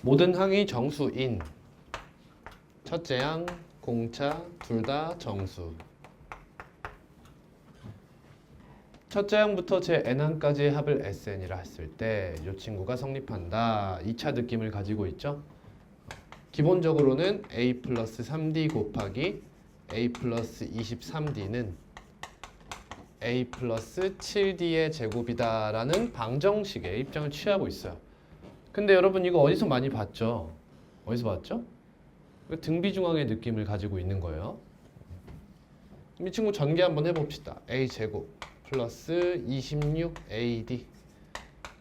모든 항이 정수인 첫째 항, 공차 둘 다 정수. 첫째 항부터 제 n항까지의 합을 SN이라 했을 때 이 친구가 성립한다. 2차 느낌을 가지고 있죠. 기본적으로는 a 플러스 3d 곱하기 a 플러스 23d는 a 플러스 7d의 제곱이다 라는 방정식의 입장을 취하고 있어요. 근데 여러분 이거 어디서 많이 봤죠? 어디서 봤죠? 등비중앙의 느낌을 가지고 있는 거예요. 이 친구 전개 한번 해봅시다. a 제곱 플러스 26ad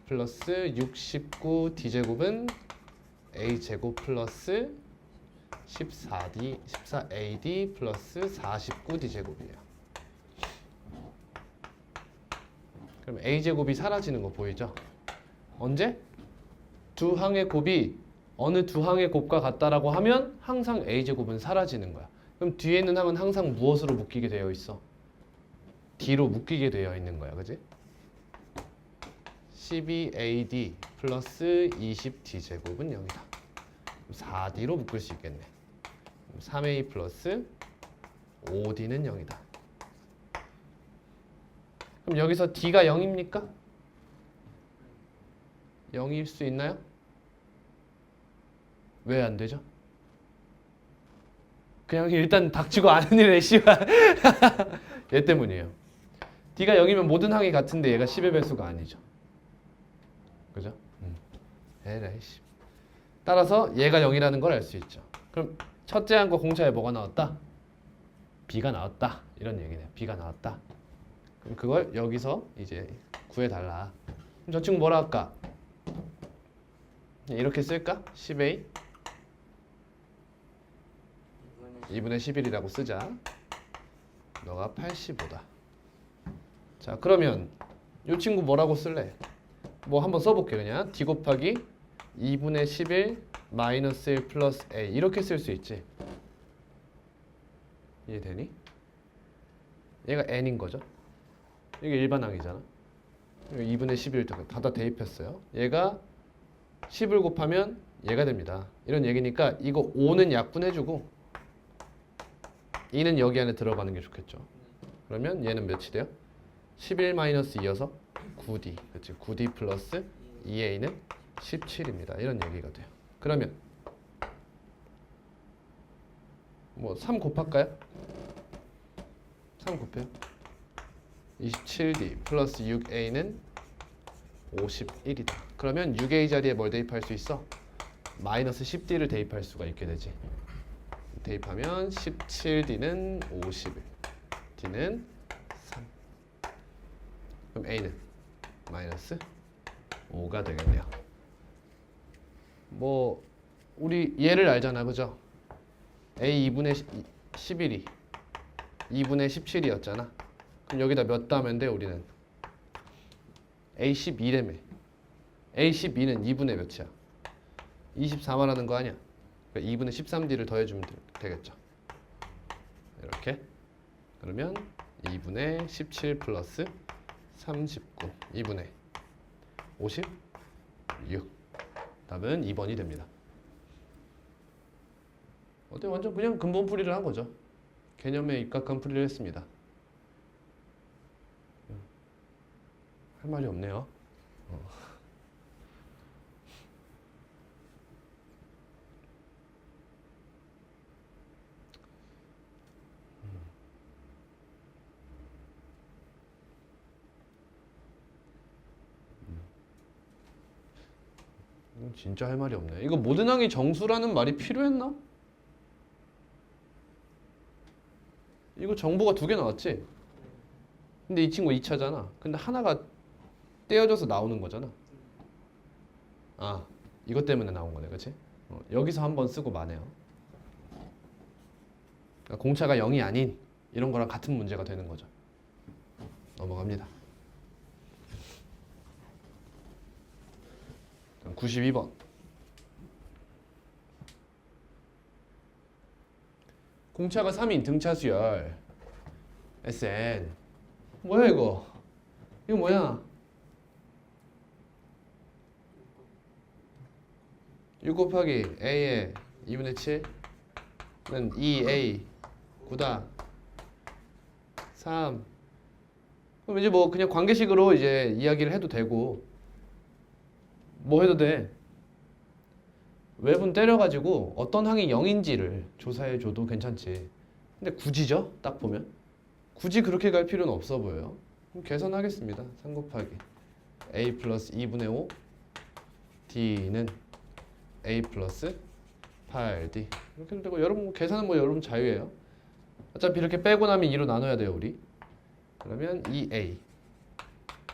플러스 69 d제곱은 a 제곱 플러스 14ad 플러스 49 d제곱이에요. 그럼 a 제곱이 사라지는 거 보이죠? 언제? 두 항의 곱이 어느 두 항의 곱과 같다라고 하면 항상 a 제곱은 사라지는 거야. 그럼 뒤에 있는 항은 항상 무엇으로 묶이게 되어 있어? d로 묶이게 되어 있는 거야, 그지? 12ad 플러스 20d 제곱은 0이다. 4d로 묶을 수 있겠네. 3a 플러스 5d는 0이다. 그럼 여기서 d가 0입니까? 0일 수 있나요? 왜 안 되죠? 그냥 일단 닥치고 아는 일에 씨발 얘 때문이에요. d가 0이면 모든 항이 같은데 얘가 10의 배수가 아니죠. 그죠? 에라이 씨. 따라서 얘가 0이라는 걸 알 수 있죠. 그럼 첫째 항과 공차에 뭐가 나왔다? b가 나왔다. 이런 얘기네. b가 나왔다. 그럼 그걸 여기서 이제 구해달라. 그럼 저 친구 뭐라 할까? 이렇게 쓸까? 10a 2분의 11이라고 쓰자. 너가 85다. 자, 그러면 이 친구 뭐라고 쓸래? 뭐 한번 써볼게. 그냥 d 곱하기 2분의 11 마이너스 1 플러스 a 이렇게 쓸 수 있지. 이해되니? 얘가 n인 거죠. 이게 일반항이잖아. 2분의 11 닫아 대입했어요. 얘가 10을 곱하면 얘가 됩니다. 이런 얘기니까 이거 5는 약분해주고 2는 여기 안에 들어가는 게 좋겠죠. 그러면 얘는 몇이 돼요? 11 마이너스 2여서 9d. 그렇지? 9d 플러스 2a는 17입니다. 이런 얘기가 돼요. 그러면 뭐 3 곱할까요? 3 곱해요. 27d 플러스 6a는 51이다. 그러면 6a 자리에 뭘 대입할 수 있어? 마이너스 10d를 대입할 수가 있게 되지. 대입하면 17d는 51, d는 3. 그럼 a는 마이너스 5가 되겠네요. 뭐 우리 얘를 알잖아, 그죠? a 2분의 11이 2분의 17이었잖아. 그럼 여기다 몇 더하면 돼, 우리는? a 12래며. a 12는 2분의 몇이야? 24 말하는 거 아니야? 그러니까 2분의 13d를 더해주면 되겠죠. 이렇게. 그러면 2분의 17 플러스 39 2분의 56. 답은 2번이 됩니다. 어때? 완전 그냥 근본풀이를 한 거죠. 개념에 입각한 풀이를 했습니다. 할 말이 없네요. 진짜 할 말이 없네. 이거 모든 항이 정수라는 말이 필요했나? 이거 정보가 2개 나왔지? 근데 이 친구 2차잖아. 근데 하나가 떼어져서 나오는 거잖아. 아, 이것 때문에 나온 거네, 그치? 여기서 한번 쓰고 마네요. 그러니까 공차가 0이 아닌 이런 거랑 같은 문제가 되는 거죠. 넘어갑니다. 92번. 공차가 3인 등차수열 SN. 뭐야 이거? 이거 뭐야? 6 곱하기 a의 2분의 7은 2a 9다 3. 그럼 이제 뭐 그냥 관계식으로 이제 이야기를 해도 되고 뭐 해도 돼. 외분 때려가지고 어떤 항이 0인지를 조사해줘도 괜찮지. 근데 굳이죠? 딱 보면 굳이 그렇게 갈 필요는 없어 보여요. 그럼 계산하겠습니다. 3 곱하기 a 플러스 2분의 5 d는 a 플러스 8d 이렇게 되고 여러분 계산은 뭐 여러분 자유예요. 어차피 이렇게 빼고 나면 2로 나눠야 돼요 우리. 그러면 2a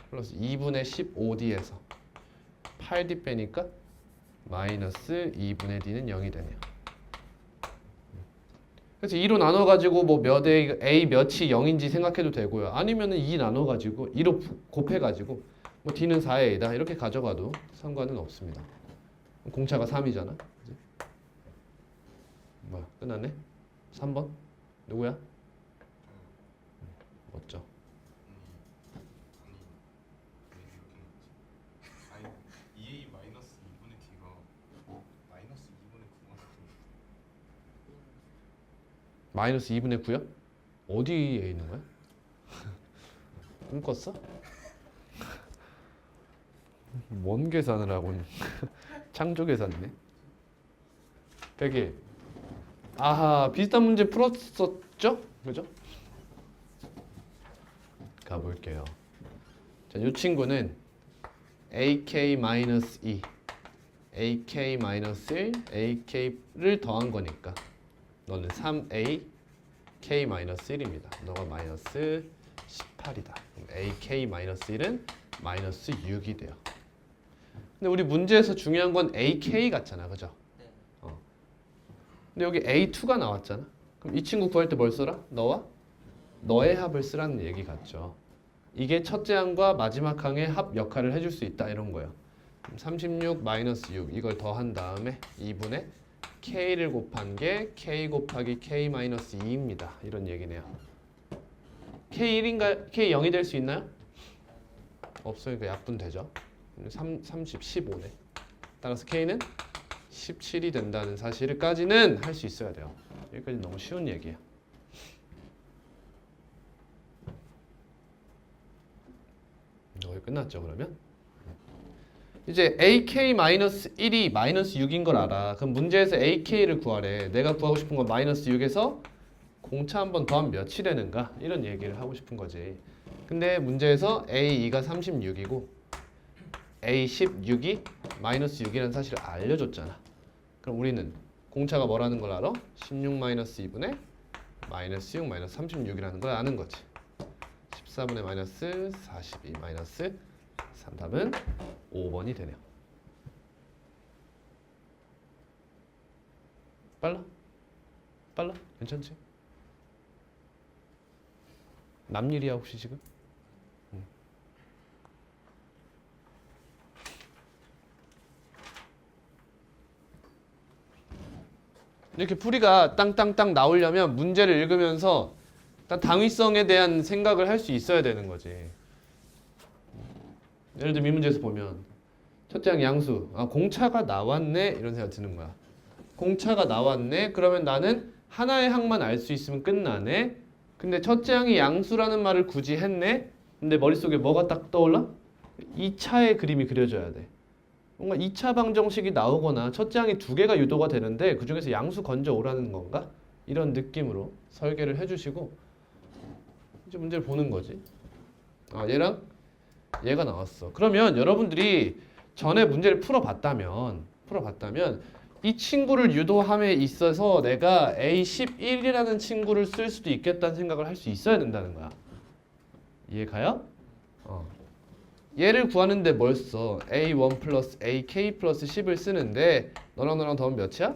플러스 2분의 15d에서 8d 빼니까 마이너스 2분의 d는 0이 되네요. 그래서 2로 나눠가지고 뭐 몇 a 몇이 0인지 생각해도 되고요. 아니면은 2 나눠가지고 2로 곱해가지고 뭐 d는 4a다 이렇게 가져가도 상관은 없습니다. 공차가 3이잖아. 뭐야 끝났네? 3번 누구야? 멋져. 아니 2a 마이너스 2분의 d가 마이너스 2분의 9가 마이너스 2분의 9요? 어디에 있는 거야? 꿈 꿨어? 뭔 계산을 하고 창조 계산이네. 100일. 아하 비슷한 문제 풀었었죠? 그죠? 가볼게요. 자, 이 친구는 ak-2 ak-1 ak를 더한 거니까 너는 3a k-1입니다. 너가 마이너스 18이다. ak-1은 마이너스 6이 돼요. 근데 우리 문제에서 중요한 건 ak 같잖아. 그죠? 근데 여기 a2가 나왔잖아. 그럼 이 친구 구할 때 뭘 써라? 너의 합을 쓰라는 얘기 같죠. 이게 첫째 항과 마지막 항의 합 역할을 해줄 수 있다 이런 거예요. 36 마이너스 6 이걸 더한 다음에 2분의 k를 곱한 게 k 곱하기 k 마이너스 2입니다. 이런 얘기네요. k 1인가 k 0이 될 수 있나요? 없어요. 그러니까 약분되죠. 30 15네. 따라서 k는 17이 된다는 사실까지는 할 수 있어야 돼요. 여기까지 너무 쉬운 얘기야. 거의 끝났죠 그러면? 이제 ak-1이 마이너스 6인 걸 알아. 그럼 문제에서 ak를 구하래. 내가 구하고 싶은 건 마이너스 6에서 공차 한 번 더하면 몇이 되는가? 이런 얘기를 하고 싶은 거지. 근데 문제에서 a2가 36이고 a16이 마이너스 6이라는 사실을 알려줬잖아. 그럼 우리는 공차가 뭐라는 걸 알아? 16 마이너스 2분의 마이너스 6 마이너스 36이라는 걸 아는 거지. 14분의 마이너스 42 마이너스 3 답은 5번이 되네요. 빨라? 빨라? 괜찮지? 남일이야 혹시 지금? 이렇게 풀이가 땅땅땅 나오려면 문제를 읽으면서 일단 당위성에 대한 생각을 할 수 있어야 되는 거지. 예를 들면 이 문제에서 보면 첫째 항 양수 공차가 나왔네 이런 생각 드는 거야. 공차가 나왔네 그러면 나는 하나의 항만 알 수 있으면 끝나네. 근데 첫째 항이 양수라는 말을 굳이 했네. 근데 머릿속에 뭐가 딱 떠올라? 2차의 그림이 그려져야 돼. 뭔가 2차 방정식이 나오거나 첫째 항이 두 개가 유도가 되는데 그 중에서 양수 건져 오라는 건가? 이런 느낌으로 설계를 해주시고 이제 문제를 보는 거지. 얘랑 얘가 나왔어. 그러면 여러분들이 전에 문제를 풀어봤다면 이 친구를 유도함에 있어서 내가 A11이라는 친구를 쓸 수도 있겠다는 생각을 할 수 있어야 된다는 거야. 이해 가요? 얘를 구하는데 뭘 써? A1 플러스 AK 플러스 10을 쓰는데 너랑 더하면 몇이야?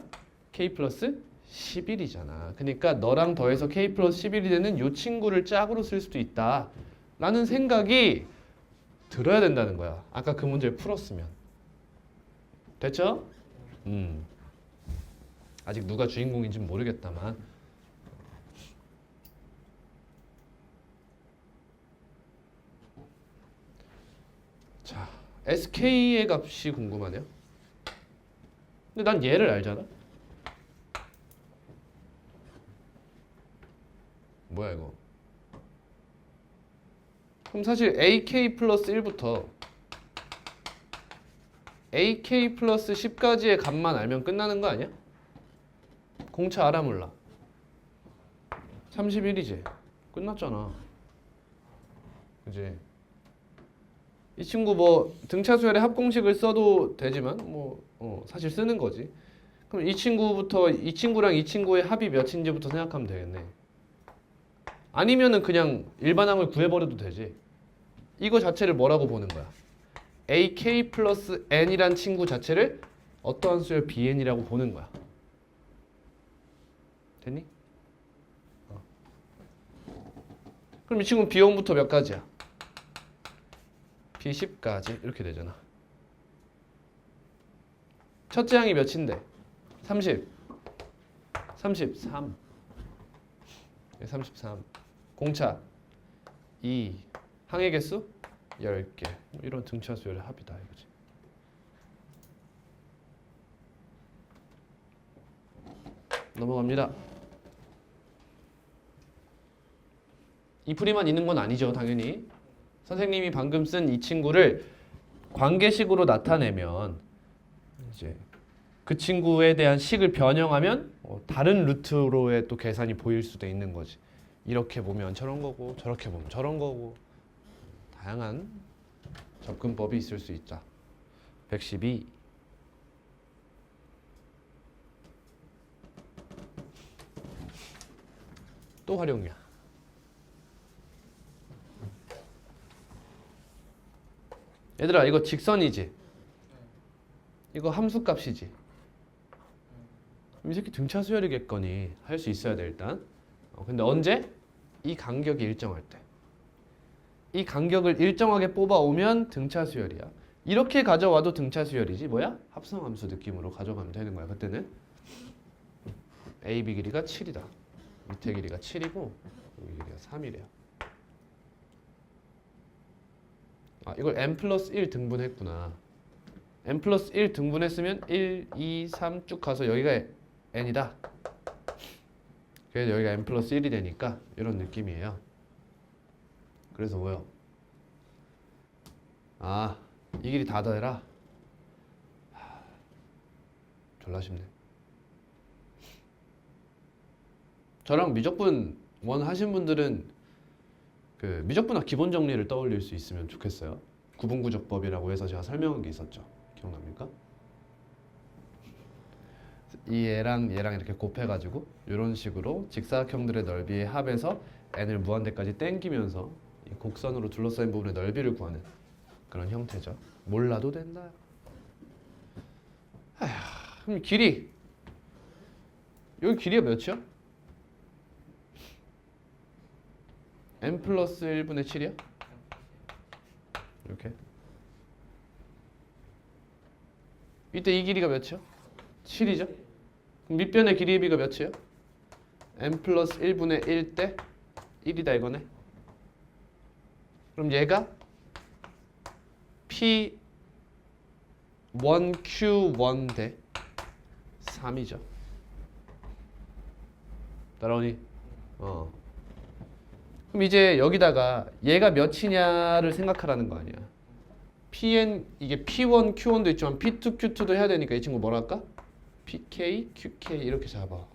K 플러스 11이잖아. 그러니까 너랑 더해서 K 플러스 11이 되는 이 친구를 짝으로 쓸 수도 있다 라는 생각이 들어야 된다는 거야. 아까 그 문제를 풀었으면. 됐죠? 아직 누가 주인공인지는 모르겠다만 자, SK의 값이 궁금하네요. 근데 난 얘를 알잖아. 뭐야 이거? 그럼 사실 AK 플러스 1부터 AK 플러스 10까지의 값만 알면 끝나는 거 아니야? 공차 알아 몰라? 31이지. 끝났잖아. 그지? 이 친구 뭐 등차 수열의 합공식을 써도 되지만 뭐 사실 쓰는 거지. 그럼 이 친구부터 이 친구랑 이 친구의 합이 몇인지부터 생각하면 되겠네. 아니면은 그냥 일반항을 구해버려도 되지. 이거 자체를 뭐라고 보는 거야? AK 플러스 N이란 친구 자체를 어떠한 수열 BN이라고 보는 거야. 됐니? 그럼 이 친구는 B0부터 몇 가지야? B10까지 이렇게 되잖아. 첫째 항이 몇인데? 30 33 33 공차 2 항의 개수 10개 뭐 이런 등차 수열의 합이다 이거지. 넘어갑니다. 이 풀이만 있는 건 아니죠 당연히. 선생님이 방금 쓴 이 친구를 관계식으로 나타내면 이제 그 친구에 대한 식을 변형하면 다른 루트로의 또 계산이 보일 수도 있는 거지. 이렇게 보면 저런 거고 저렇게 보면 저런 거고 다양한 접근법이 있을 수 있다. 112 또 활용이야. 얘들아 이거 직선이지? 이거 함수값이지? 이 새끼 등차 수열이겠거니 할 수 있어야 돼 일단. 근데 언제? 이 간격이 일정할 때. 이 간격을 일정하게 뽑아오면 등차 수열이야. 이렇게 가져와도 등차 수열이지 뭐야? 합성함수 느낌으로 가져가면 되는 거야. 그때는 AB 길이가 7이다. 밑에 길이가 7이고 여기 길이가 3이래요. 아 이걸 n 플러스 1 등분했구나. n 플러스 1 등분했으면 1, 2, 3 쭉 가서 여기가 n이다. 그래서 여기가 n 플러스 1이 되니까 이런 느낌이에요. 그래서 뭐요? 아, 이 길이 다 더해라. 졸라 쉽네. 저랑 미적분 원 하신 분들은 그 미적분학 기본 정리를 떠올릴 수 있으면 좋겠어요. 구분구적법이라고 해서 제가 설명한 게 있었죠. 기억납니까? 이 얘랑 얘랑 이렇게 곱해가지고 이런 식으로 직사각형들의 넓이의 합에서 n을 무한대까지 땡기면서 이 곡선으로 둘러싸인 부분의 넓이를 구하는 그런 형태죠. 몰라도 된다. 아휴, 그럼 길이 여기 길이가 몇이야? n 플러스 1분의 7이야? 이렇게. 이때 이 길이가 몇이야? 7이죠? 그럼 밑변의 길이의 비가 몇이에요? n 플러스 1분의 1 대 1이다 이거네. 그럼 얘가 P1Q1 대 3이죠. 따라오니? 그럼 이제 여기다가 얘가 몇이냐를 생각하라는 거 아니야. PN 이게 P1, Q1도 있지만 P2, Q2도 해야 되니까 이 친구 뭐라 할까? PK, QK 이렇게 잡아.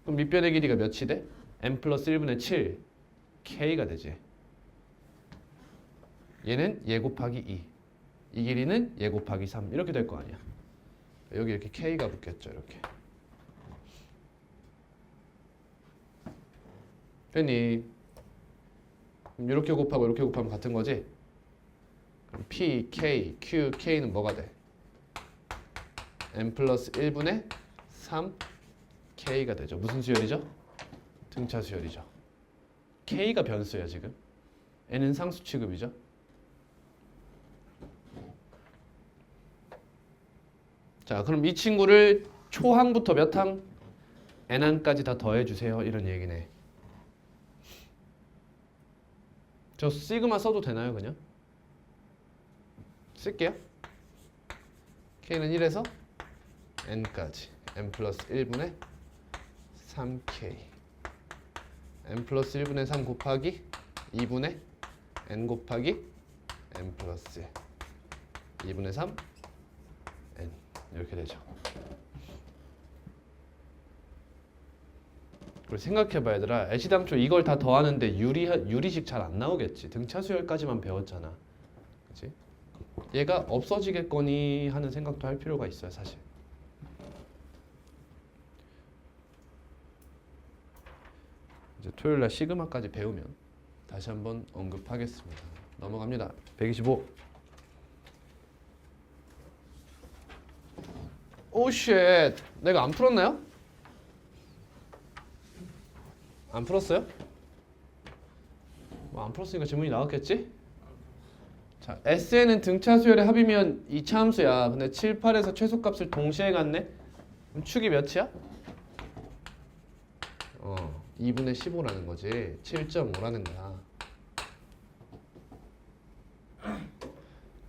그럼 밑변의 길이가 몇이 돼? n 플러스 1분의 7 K가 되지. 얘는 얘 곱하기 2. 이 길이는 얘 곱하기 3 이렇게 될 거 아니야. 여기 이렇게 K가 붙겠죠. 이렇게. 됐니? 그럼 이렇게 곱하고 이렇게 곱하면 같은 거지? 그럼 P, K, Q, K는 뭐가 돼? n 플러스 1분의 3 K가 되죠. 무슨 수열이죠? 등차 수열이죠. K가 변수야 지금. n은 상수 취급이죠. 자, 그럼 이 친구를 초항부터 몇 항? n항까지 다 더해주세요. 이런 얘기네. 저 시그마 써도 되나요 그냥? 쓸게요. K는 1에서 n까지 n 플러스 1분의 3k n 플러스 1분의 3 곱하기 2분의 n 곱하기 n 플러스 2분의 3 n 이렇게 되죠. 그리고 생각해봐 얘들아. 애시당초 이걸 다 더하는데 유리식 잘 안 나오겠지. 등차 수열까지만 배웠잖아. 그치? 얘가 없어지겠거니 하는 생각도 할 필요가 있어요 사실. 이제 토요일날 시그마까지 배우면 다시 한번 언급하겠습니다. 넘어갑니다. 125. 오쉣, 내가 안 풀었나요? 안 풀었어요? 뭐 안 풀었으니까 질문이 나왔겠지? 자, SN은 등차 수열의 합이면 2차 함수야. 근데 7, 8에서 최소값을 동시에 갖네? 그럼 축이 몇이야? 2분의 15라는 거지. 7.5라는 거야.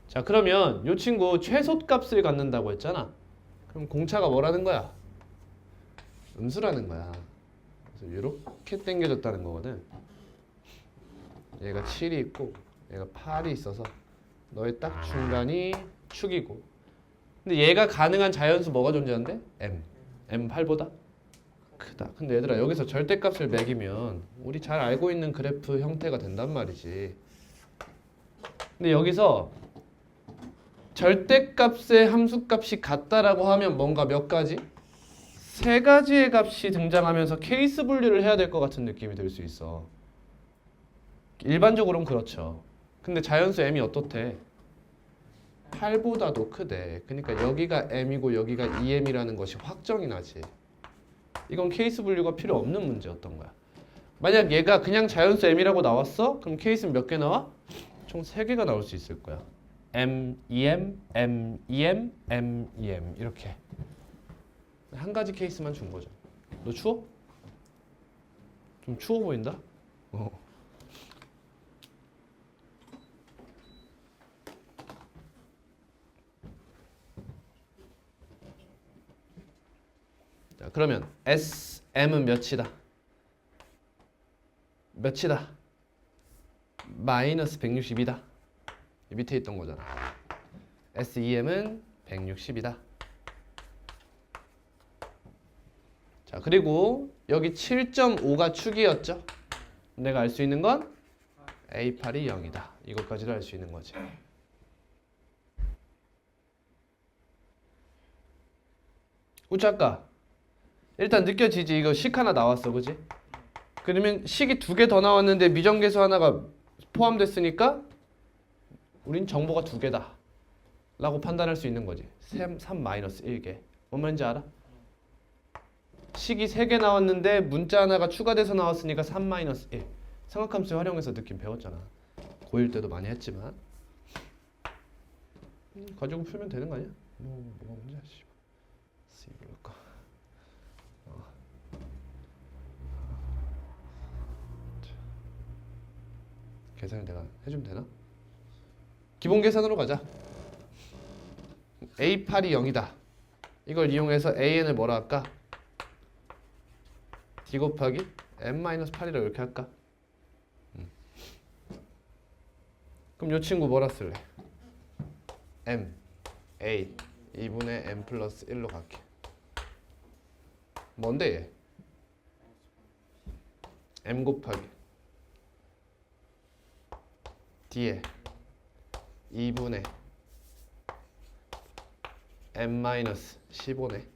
자, 그러면 이 친구 최소값을 갖는다고 했잖아. 그럼 공차가 뭐라는 거야? 음수라는 거야. 그래서 이렇게 당겨졌다는 거거든. 얘가 7이 있고 얘가 8이 있어서 너의 딱 중간이 축이고, 근데 얘가 가능한 자연수 뭐가 존재한대? m. m8보다 크다. 근데 얘들아 여기서 절대값을 매기면 우리 잘 알고 있는 그래프 형태가 된단 말이지. 근데 여기서 절대값의 함수값이 같다라고 하면 뭔가 몇 가지? 세 가지의 값이 등장하면서 케이스 분류를 해야 될 것 같은 느낌이 들 수 있어. 일반적으로는 그렇죠. 근데 자연수 m이 어떻대? 8보다도 크대. 그러니까 여기가 m이고 여기가 2m이라는 것이 확정이 나지. 이건 케이스 분류가 필요 없는 문제였던 거야. 만약 얘가 그냥 자연수 m이라고 나왔어? 그럼 케이스는 몇 개 나와? 총 3개가 나올 수 있을 거야. m, 2m, m, 2m, m, 2m 이렇게. 한 가지 케이스만 준 거죠. 너 추워? 좀 추워 보인다? 자, 그러면 SM은 몇이다? 몇이다? 마이너스 160이다. 밑에 있던 거잖아. SEM은 160이다. 자, 그리고 여기 7.5가 축이었죠? 내가 알 수 있는 건 A8이 0이다. 이것까지도 알 수 있는 거지. 우차까 일단 느껴지지? 이거 식 하나 나왔어, 그지? 그러면 식이 2개 더 나왔는데 미정계수 하나가 포함됐으니까 우린 정보가 2개다 라고 판단할 수 있는 거지. 3-1개. 뭔 말인지 알아? 식이 3개 나왔는데 문자 하나가 추가돼서 나왔으니까 3-1. 삼각함수 활용해서 느낌 배웠잖아. 고1 때도 많이 했지만. 가지고 풀면 되는 거 아니야? 뭐가 문제야? 뭘까? 계산을 내가 해주면 되나? 기본 계산으로 가자. A8이 0이다. 이걸 이용해서 AN을 뭐라 할까? D 곱하기 M-8이라고 이렇게 할까? 그럼 이 친구 뭐라 쓸래? M, A, 2분의 M 플러스 1로 갈게. 뭔데 얘? M 곱하기 D에 2분의 M-15네.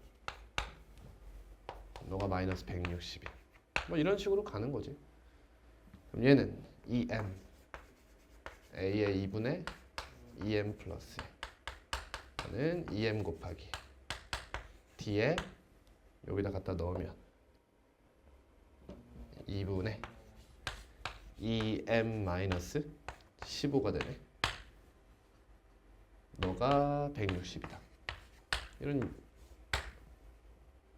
너가 마이너스 160이야. 뭐 이런 식으로 가는 거지. 그럼 얘는 2M A의 2분의 2M 플러스 얘는 2M 곱하기 D에 여기다 갖다 넣으면 2분의 2M 마이너스 15가 되네. 너가 160이다. 이런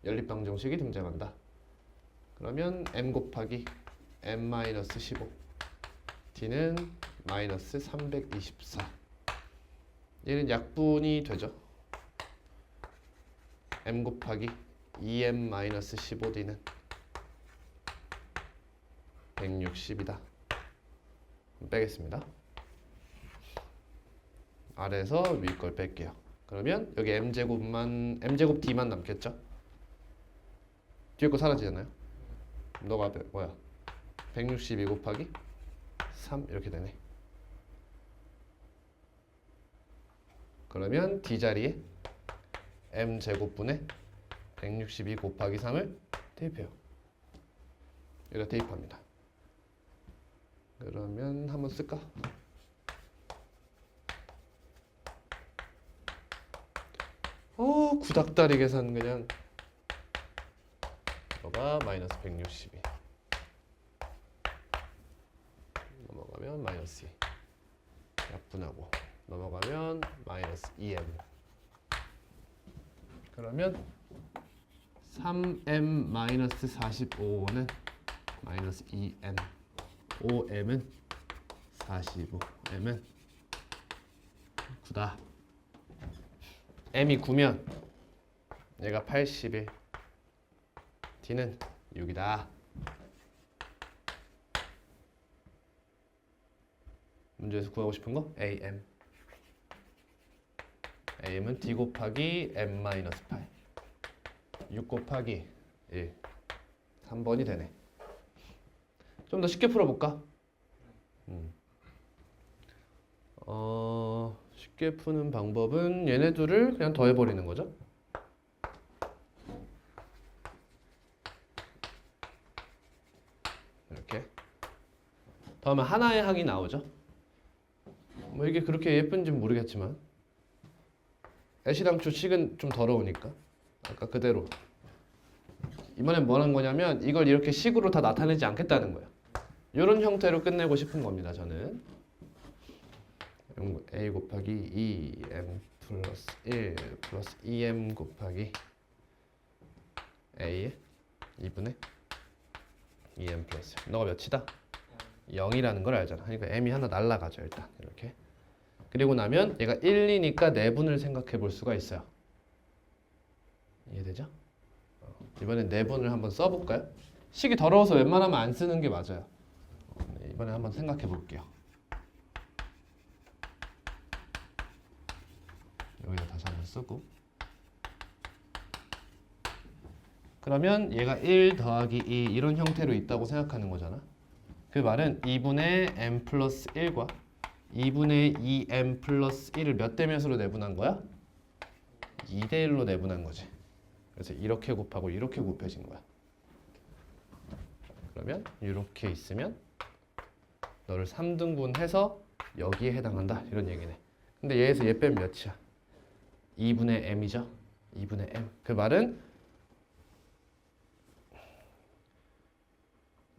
연립방정식이 등장한다. 그러면 M 곱하기 M 마이너스 15 D는 마이너스 324. 얘는 약분이 되죠. m 곱하기 2m-15d는 160이다. 빼겠습니다. 아래에서 위 걸 뺄게요. 그러면 여기 m제곱 d만 남겠죠? 뒤에 거 사라지잖아요. 너가 뭐야? 162 곱하기 3 이렇게 되네. 그러면 d 자리에 m제곱분의 162 곱하기 3을 대입해요. 여기다 대입합니다. 그러면 한번 쓸까? 구닥다리 계산 그냥 너가 마이너스 162 넘어가면 마이너스 2 약분하고 넘어가면 마이너스 2m 그러면 3m 마이너스 45는 마이너스 2m 5m은 45 m은 9다. m이 9면 얘가 81 d는 6이다. 문제에서 구하고 싶은 거 am은 d 곱하기 m-8 6 곱하기 1 3번이 되네. 좀 더 쉽게 풀어볼까? 쉽게 푸는 방법은 얘네 둘을 그냥 더해버리는 거죠. 이렇게 더하면 하나의 항이 나오죠. 뭐 이게 그렇게 예쁜지 모르겠지만 애시당초 식은 좀 더러우니까 아까 그대로 이번엔 뭐 하는 거냐면 이걸 이렇게 식으로 다 나타내지 않겠다는 거예요. 이런 형태로 끝내고 싶은 겁니다. 저는 a 곱하기 2m 플러스 1 플러스 2m 곱하기 a의 2분의 2m 플러스 1. 너가 몇이다? 0이라는 걸 알잖아. 그러니까 m이 하나 날라가죠. 일단 이렇게. 그리고 나면 얘가 1이니까 내분을 생각해 볼 수가 있어요. 이해되죠? 이번엔 내분을 한번 써볼까요? 식이 더러워서 웬만하면 안 쓰는 게 맞아요. 이번에 한번 생각해 볼게요. 여기다 다시 한번 쓰고 그러면 얘가 1 더하기 2 이런 형태로 있다고 생각하는 거잖아. 그 말은 2분의 m 플러스 1과 2분의 2m 플러스 1을 몇 대 몇으로 내분한 거야? 2대 1로 내분한 거지. 그래서 이렇게 곱하고 이렇게 곱해진 거야. 그러면 이렇게 있으면 너를 3등분해서 여기에 해당한다 이런 얘기네. 근데 얘에서 얘 빼면 몇이야? 2분의 m이죠. 2분의 m. 그 말은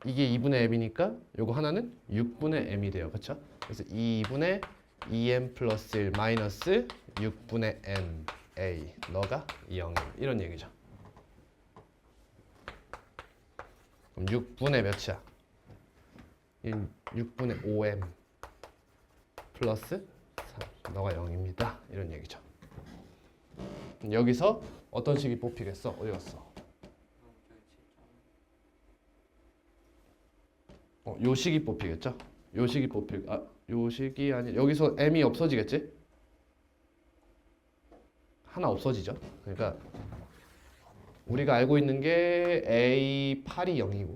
이게 2분의 m이니까 요거 하나는 6분의 m이 돼요. 그렇죠? 그래서 2분의 2m 플러스 1 마이너스 6분의 m a 너가 0 이런 얘기죠. 그럼 6분의 몇이야? 6분의 5m 플러스 3 너가 0입니다. 이런 얘기죠. 여기서 어떤 식이 뽑히겠어? 어디 갔어? 요 식이 뽑히겠죠? 요 식이 요 식이 아니 여기서 m이 없어지겠지? 하나 없어지죠. 그러니까 우리가 알고 있는 게 A8이 0이고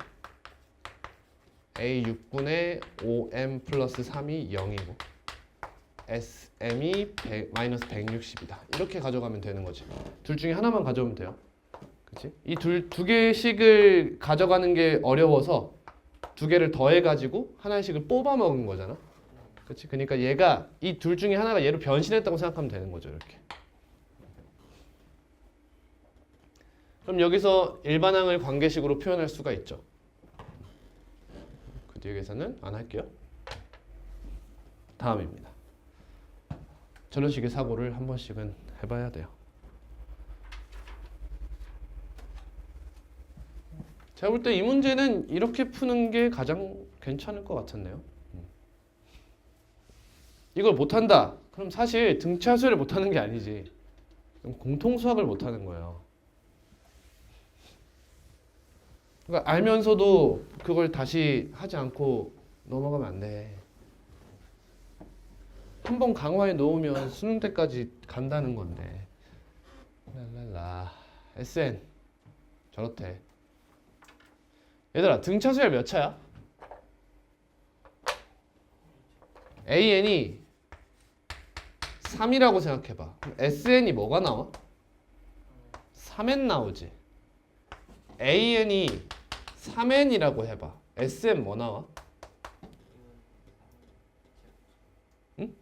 A6분의 5m 플러스 3이 0이고 SM이 마이너스 160이다. 이렇게 가져가면 되는 거지. 둘 중에 하나만 가져오면 돼요. 그치? 이 두 개의 식을 가져가는 게 어려워서 두 개를 더해가지고 하나의 식을 뽑아 먹은 거잖아. 그치? 그러니까 얘가 이 둘 중에 하나가 얘로 변신했다고 생각하면 되는 거죠. 이렇게. 그럼 여기서 일반항을 관계식으로 표현할 수가 있죠. 그 뒤에 계산은 안 할게요. 다음입니다. 저런 식의 사고를 한 번씩은 해봐야 돼요. 제가 볼 때 이 문제는 이렇게 푸는 게 가장 괜찮을 것 같은데요. 이걸 못한다. 그럼 사실 등차수를 못하는 게 아니지. 공통수학을 못하는 거예요. 그러니까 알면서도 그걸 다시 하지 않고 넘어가면 안 돼. 한 번 강화해 놓으면 수능 때까지 간다는 건데. 랄랄라. SN 저렇대. 얘들아 등차수열 몇 차야? AN이 3이라고 생각해봐. 그럼 SN이 뭐가 나와? 3N 나오지. AN이 3N이라고 해봐. SN 뭐 나와? 응?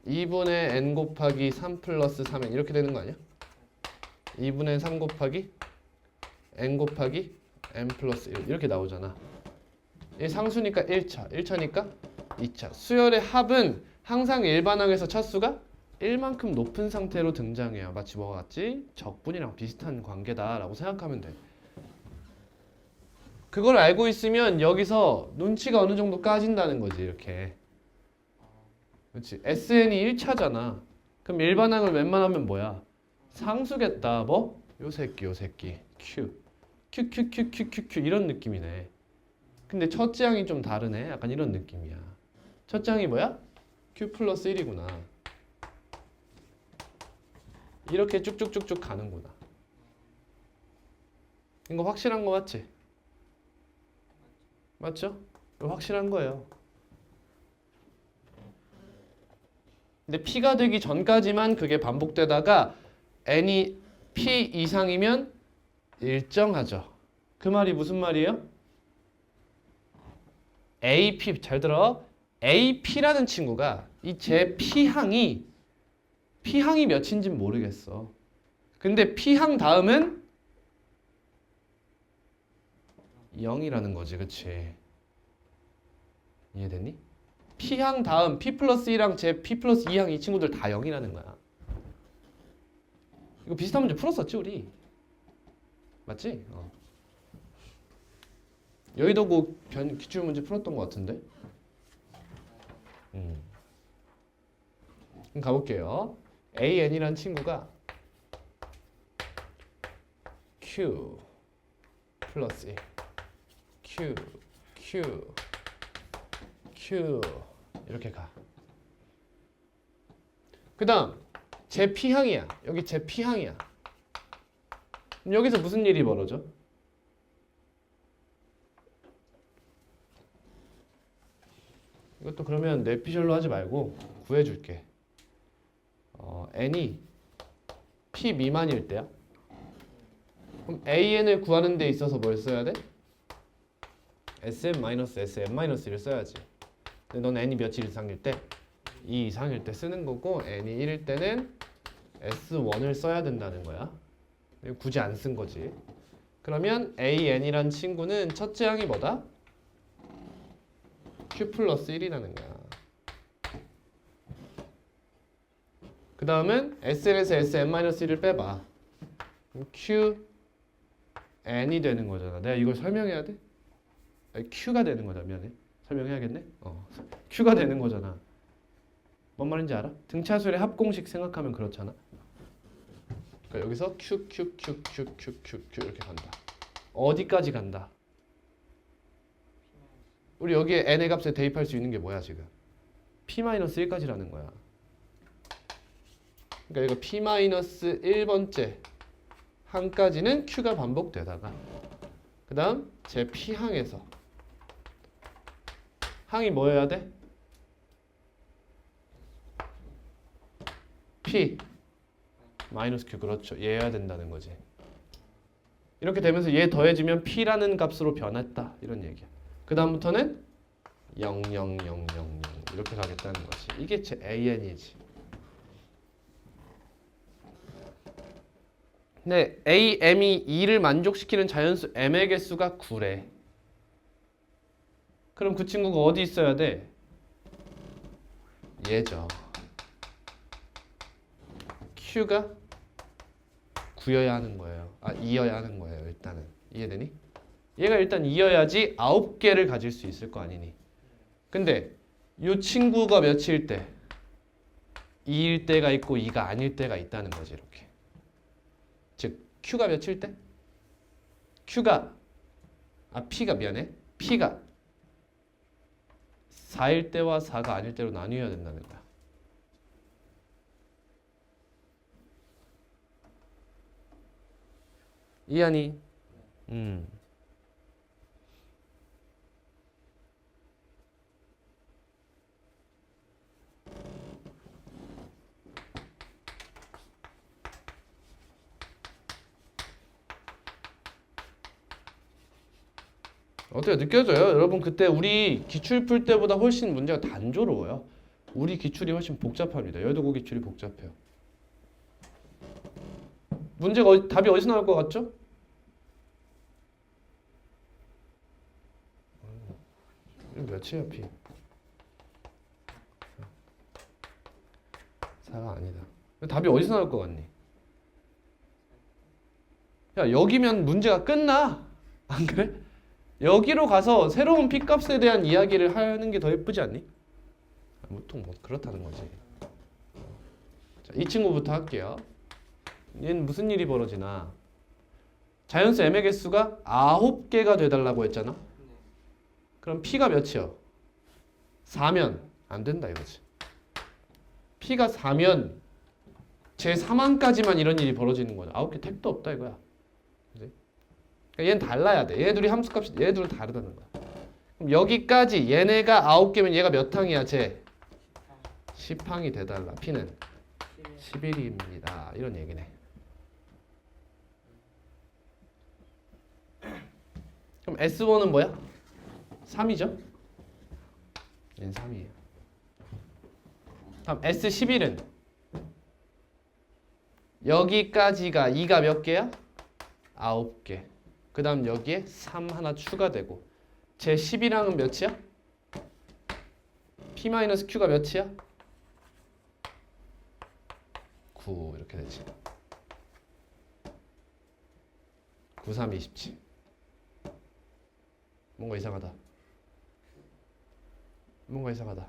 2분의 N 곱하기 3 플러스 3N 이렇게 되는 거 아니야? 2분의 3 곱하기 N 곱하기 N 플러스 1 이렇게 나오잖아. 이 상수니까 1차, 1차니까 2차. 수열의 합은 항상 일반항에서 차수가 1만큼 높은 상태로 등장해요. 마치 뭐가 같지? 적분이랑 비슷한 관계다라고 생각하면 돼. 그걸 알고 있으면 여기서 눈치가 어느 정도 까진다는 거지. 이렇게. 그렇지. SN이 1차잖아. 그럼 일반항을 웬만하면 뭐야? 상수겠다. 뭐? 요 새끼, 요 새끼. Q. Q 이런 느낌이네. 근데 첫째 항이 좀 다르네. 약간 이런 느낌이야. 첫째 항이 뭐야? Q 플러스 1이구나. 이렇게 쭉쭉쭉쭉 가는구나. 이거 확실한 거 맞지? 맞죠? 이거 확실한 거예요. 근데 P가 되기 전까지만 그게 반복되다가 N이 P 이상이면 일정하죠. 그 말이 무슨 말이에요? AP 잘 들어. AP라는 친구가 이 제 P항이 몇인지는 모르겠어. 근데 P항 다음은 0이라는 거지. 그치? 이해됐니? P항 다음 P 플러스 1항 제 P 플러스 2항 이 친구들 다 0이라는 거야. 이거 비슷한 문제 풀었었지 우리? 맞지? 여의도고 기출문제 풀었던 것 같은데? 그럼 가볼게요. AN이란 친구가 Q 플러스 1 Q 이렇게 가. 그 다음 제 P항이야. 여기 제 P항이야. 그럼 여기서 무슨 일이 벌어져? 이것도 그러면 뇌피셜로 하지 말고 구해줄게. N이 P 미만일 때야. 그럼 AN을 구하는 데 있어서 뭘 써야 돼? SM-SM-1을 써야지. 근데 넌 N이 며칠 이상일 때? 2 이상일 때 쓰는 거고 N이 1일 때는 S1을 써야 된다는 거야. 굳이 안 쓴 거지. 그러면 AN이란 친구는 첫째 항이 뭐다? Q 플러스 1이라는 거야. 그 다음은 SN에서 SM-1을 빼봐. 그럼 Q N이 되는 거잖아. 내가 이걸 설명해야 돼? 아니, Q가 되는 거다. 미안해. 설명해야겠네? Q가 되는 거잖아. 뭔 말인지 알아? 등차수열의 합공식 생각하면 그렇잖아. 그러니까 여기서 Q 이렇게 간다. 어디까지 간다? 우리 여기에 n의 값에 대입할 수 있는 게 뭐야 지금? P-1까지라는 거야. 그러니까 이거 P-1번째 항까지는 Q가 반복되다가 그 다음 제 P항에서 항이 뭐여야 돼? P 마이너스 Q. 그렇죠. 얘여야 된다는 거지. 이렇게 되면서 얘 더해지면 P라는 값으로 변했다 이런 얘기야. 그 다음부터는 0 이렇게 가겠다는 거지. 이게 제 AN이지. 근데 AM이 2를 만족시키는 자연수 M의 개수가 9래. 그럼 그 친구가 어디 있어야 돼? 얘죠. Q가 9여야 하는 거예요. 2여야 하는 거예요. 일단은. 이해되니? 얘가 일단 2여야지 9개를 가질 수 있을 거 아니니. 근데 이 친구가 몇일 때? 2일 때가 있고 2가 아닐 때가 있다는 거지. 이렇게. 즉 Q가 몇일 때? P가 미안해. P가 4일 때와 4가 아닐 때로 나뉘어야 된다는 거야. 이해하니? 어때요? 느껴져요? 여러분 그때 우리 기출 풀 때보다 훨씬 문제가 단조로워요. 우리 기출이 훨씬 복잡합니다. 여의도 기출이 복잡해요. 문제가 답이 어디서 나올 것 같죠? 이거 몇이야 P? 4가 아니다. 답이 어디서 나올 것 같니? 야 여기면 문제가 끝나. 안 그래? 여기로 가서 새로운 P값에 대한 이야기를 하는 게 더 예쁘지 않니? 보통 뭐 그렇다는 거지. 자, 이 친구부터 할게요. 얘는 무슨 일이 벌어지나? 자연수 m의 개수가 9개가 돼달라고 했잖아. 그럼 P가 몇이요? 4면 안 된다 이거지. P가 4면 제 3항까지만 이런 일이 벌어지는 거죠. 9개 택도 없다 이거야. 그치? 그러니까 얘는 달라야 돼. 얘네들이 함수값이 얘네들은 다르다는 거야. 그럼 여기까지 얘네가 9개면 얘가 몇 항이야? 쟤 10항이 돼달라. P는 11입니다. 이런 얘기네. 그럼 S1은 뭐야? 3이죠? 얘는 3이에요. 다음 S11은 여기까지가 2가 몇 개야? 9개. 그 다음 여기에 3 하나 추가되고 제 11항은 몇이야? P-Q가 몇이야? 9 이렇게 되지. 9, 3, 27. 뭔가 이상하다. 뭔가 이상하다.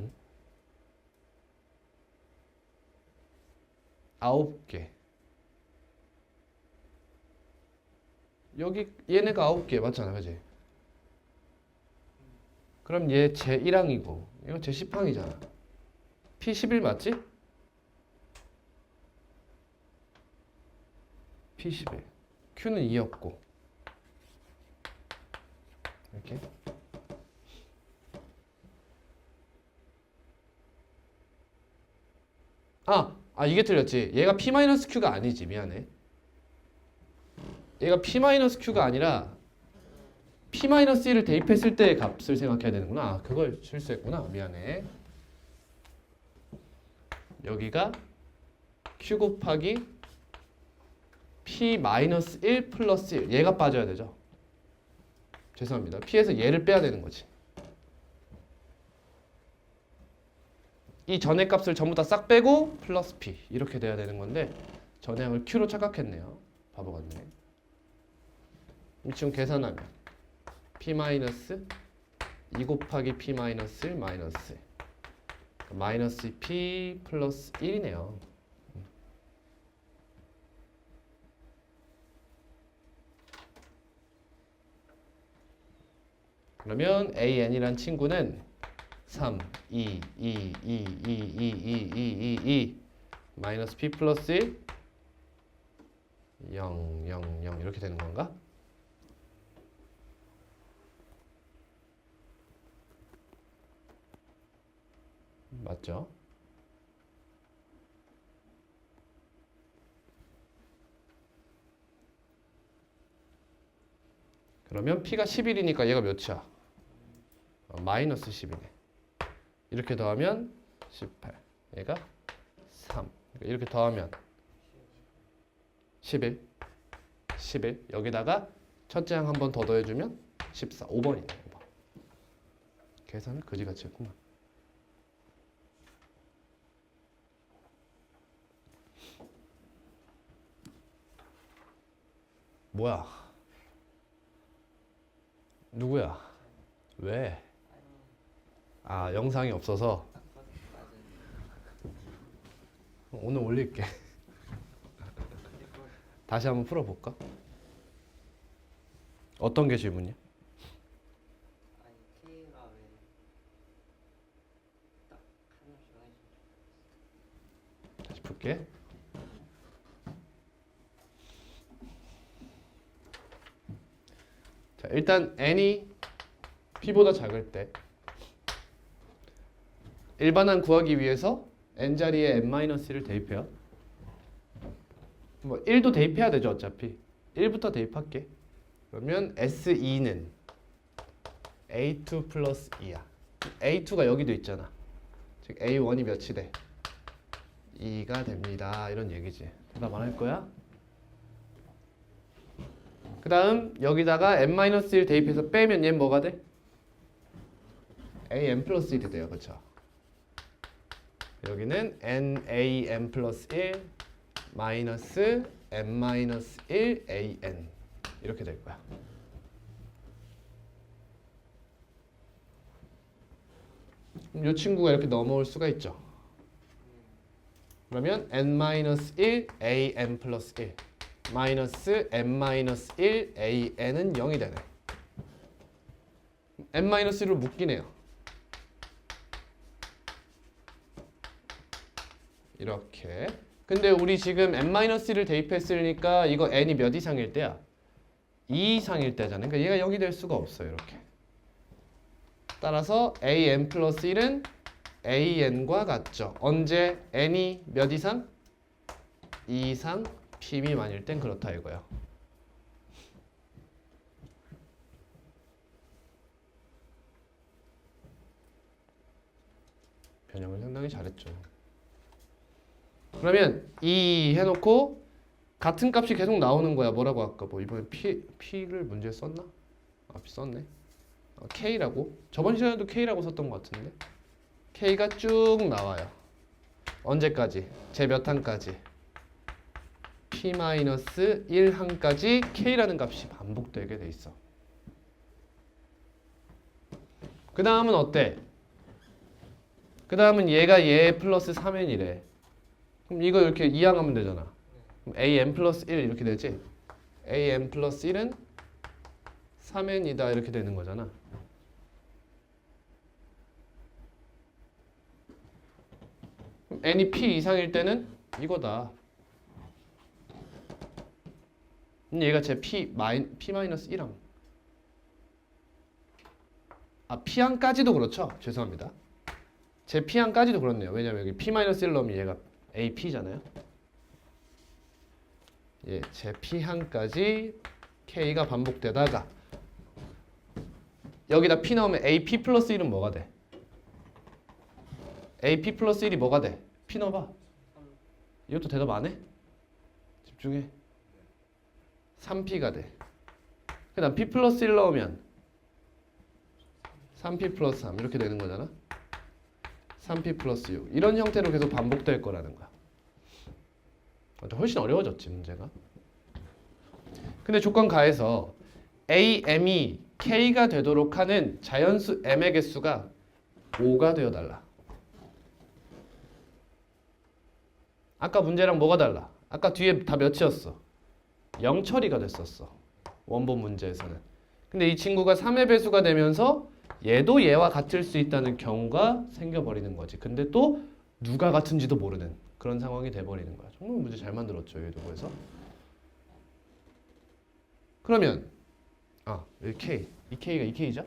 응? 9개. 여기 얘네가 9개 맞잖아, 그지? 그럼 얘 제 1항이고 이거 제 10항이잖아. P11 맞지? P11. Q는 2였고 이렇게. 이게 틀렸지. 얘가 P-Q가 아니지. 미안해. 얘가 P-Q가 아니라 P-1을 대입했을 때의 값을 생각해야 되는구나. 그걸 실수했구나. 미안해. 여기가 Q 곱하기 P-1 플러스 1. 얘가 빠져야 되죠. 죄송합니다. P에서 얘를 빼야 되는 거지. 이 전의 값을 전부 다 싹 빼고 플러스 P 이렇게 돼야 되는 건데 전해항을 Q로 착각했네요. 바보 같네. 지금 계산하면 P-2 곱하기 P-1 마이너스 마이너스 P 플러스 1이네요. 그러면 AN이란 친구는 3, 2 마이너스 P 플러스 1 0, 0, 0 이렇게 되는 건가? 맞죠? 그러면 P가 11이니까 얘가 몇이야? 마이너스 10이네. 이렇게 더하면 18. 얘가 3. 이렇게 더하면 11. 여기다가 첫째 항 한 번 더 더해주면 14. 5번이네. 5번. 계산을 그지같이 했구만. 뭐야? 누구야? 왜? 아 영상이 없어서 맞아요. 오늘 올릴게. 다시 한번 풀어볼까? 어떤 게 질문이야? 아니 K가 왜 딱 하나씩 정해져? 다시 풀게. 자, 일단 n이 p보다 작을 때 일반항 구하기 위해서 n 자리에 n-1을 대입해요. 뭐 1도 대입해야 되죠, 어차피. 1부터 대입할게. 그러면 S2는 A2 플러스 2야. A2가 여기도 있잖아. 즉 A1이 몇이 돼? 2가 됩니다. 이런 얘기지. 대답 안 할 거야? 그 다음 여기다가 n-1 대입해서 빼면 얘는 뭐가 돼? an 플러스 1이 돼요. 그쵸? 여기는 nan 플러스 1 마이너스 n-1 an 이렇게 될 거야. 그럼 이 친구가 이렇게 넘어올 수가 있죠. 그러면 n-1 an 플러스 1 마이너스 n-1 an은 0이 되네. n-1로 묶이네요. 이렇게. 근데 우리 지금 n-1를 대입했으니까 이거 n이 몇 이상일 때야? 2 이상일 때잖아요. 그러니까 얘가 0이 될 수가 없어요. 이렇게. 따라서 an 플러스 1은 an과 같죠. 언제 n이 몇 이상? 2 이상 p 미만일 땐 그렇다 이거야. 변형을 상당히 잘했죠. 그러면 2 해놓고 같은 값이 계속 나오는 거야. 뭐라고 아까 뭐 이번에 p를 문제에 썼나? 아, 썼네. k라고. 저번 시간에도 k라고 썼던 것 같은데. k가 쭉 나와요. 언제까지? 제 몇 항까지? p-1 항까지 k라는 값이 반복되게 돼 있어. 그 다음은 어때? 그 다음은 얘가 얘 플러스 3n이래. 그럼 이거 이렇게 이항하면 되잖아. 그럼 an 플러스 1 이렇게 되지? an 플러스 1은 3n이다 이렇게 되는 거잖아. 그럼 n이 p 이상일 때는 이거다. 얘가 제 p-1항. 아, p항까지도 그렇죠? 죄송합니다. 제 p항까지도 그렇네요. 왜냐면 여기 p-1 넣으면 얘가 ap잖아요. 예, 제 p항까지 k가 반복되다가 여기다 p 넣으면 ap 플러스 1은 뭐가 돼? ap 플러스 1이 뭐가 돼? p 넣어봐. 이것도 대답 안 해? 집중해. 3p가 돼. 그 다음 p 플러스 1 넣으면 3p 플러스 3 이렇게 되는 거잖아. 3p 플러스 6 이런 형태로 계속 반복될 거라는 거야. 훨씬 어려워졌지 문제가. 근데 조건 가에서 am이 k가 되도록 하는 자연수 m의 개수가 5가 되어달라. 아까 문제랑 뭐가 달라? 아까 뒤에 다 몇이었어? 0 처리가 됐었어. 원본 문제에서는. 근데 이 친구가 3의 배수가 되면서 얘도 얘와 같을 수 있다는 경우가 생겨버리는 거지. 근데 또 누가 같은지도 모르는 그런 상황이 돼버리는 거야. 정말 문제 잘 만들었죠. 이 도구에서. 그러면 이 K. 이 K가 이 K죠?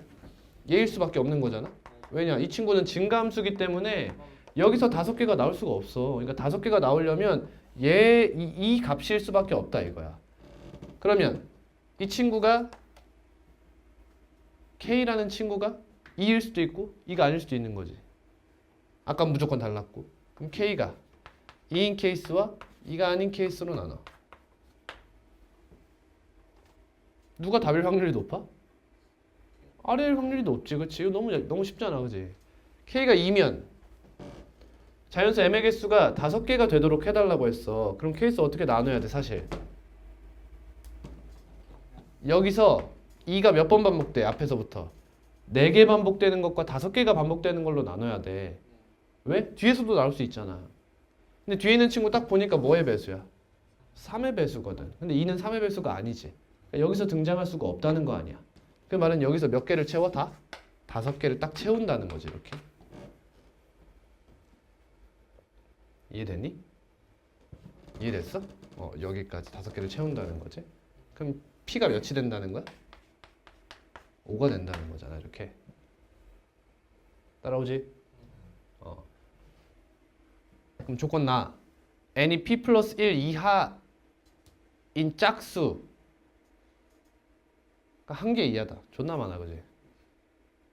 얘일 수밖에 없는 거잖아. 왜냐? 이 친구는 증가함수기 때문에 여기서 5개가 나올 수가 없어. 그러니까 5개가 나오려면 이 값일 수밖에 없다 이거야. 그러면 이 친구가 K라는 친구가 2일 수도 있고 2가 아닐 수도 있는 거지. 아까 무조건 달랐고. 그럼 K가 2인 케이스와 2가 아닌 케이스로 나눠. 누가 답일 확률이 높아? 아래일 확률이 높지. 그치? 이거 너무 쉽잖아. 그치? K가 2면 자연수 m의 개수가 5개가 되도록 해달라고 했어. 그럼 케이스 어떻게 나눠야 돼 사실? 여기서 2가 몇 번 반복돼? 앞에서부터 4개 반복되는 것과 5개가 반복되는 걸로 나눠야 돼. 왜? 뒤에서도 나올 수 있잖아. 근데 뒤에 있는 친구 딱 보니까 뭐의 배수야? 3의 배수거든. 근데 2는 3의 배수가 아니지. 그러니까 여기서 등장할 수가 없다는 거 아니야. 그 말은 여기서 몇 개를 채워? 다? 5개를 딱 채운다는 거지, 이렇게. 이해됐니? 이해됐어? 여기까지 5개를 채운다는 거지. 그럼 P가 몇이 된다는 거야? 5가 된다는 거잖아, 이렇게. 따라오지? 그럼 조건 나. n이 P 플러스 1 이하인 짝수. 그러니까 1개 이하다. 존나 많아, 그지?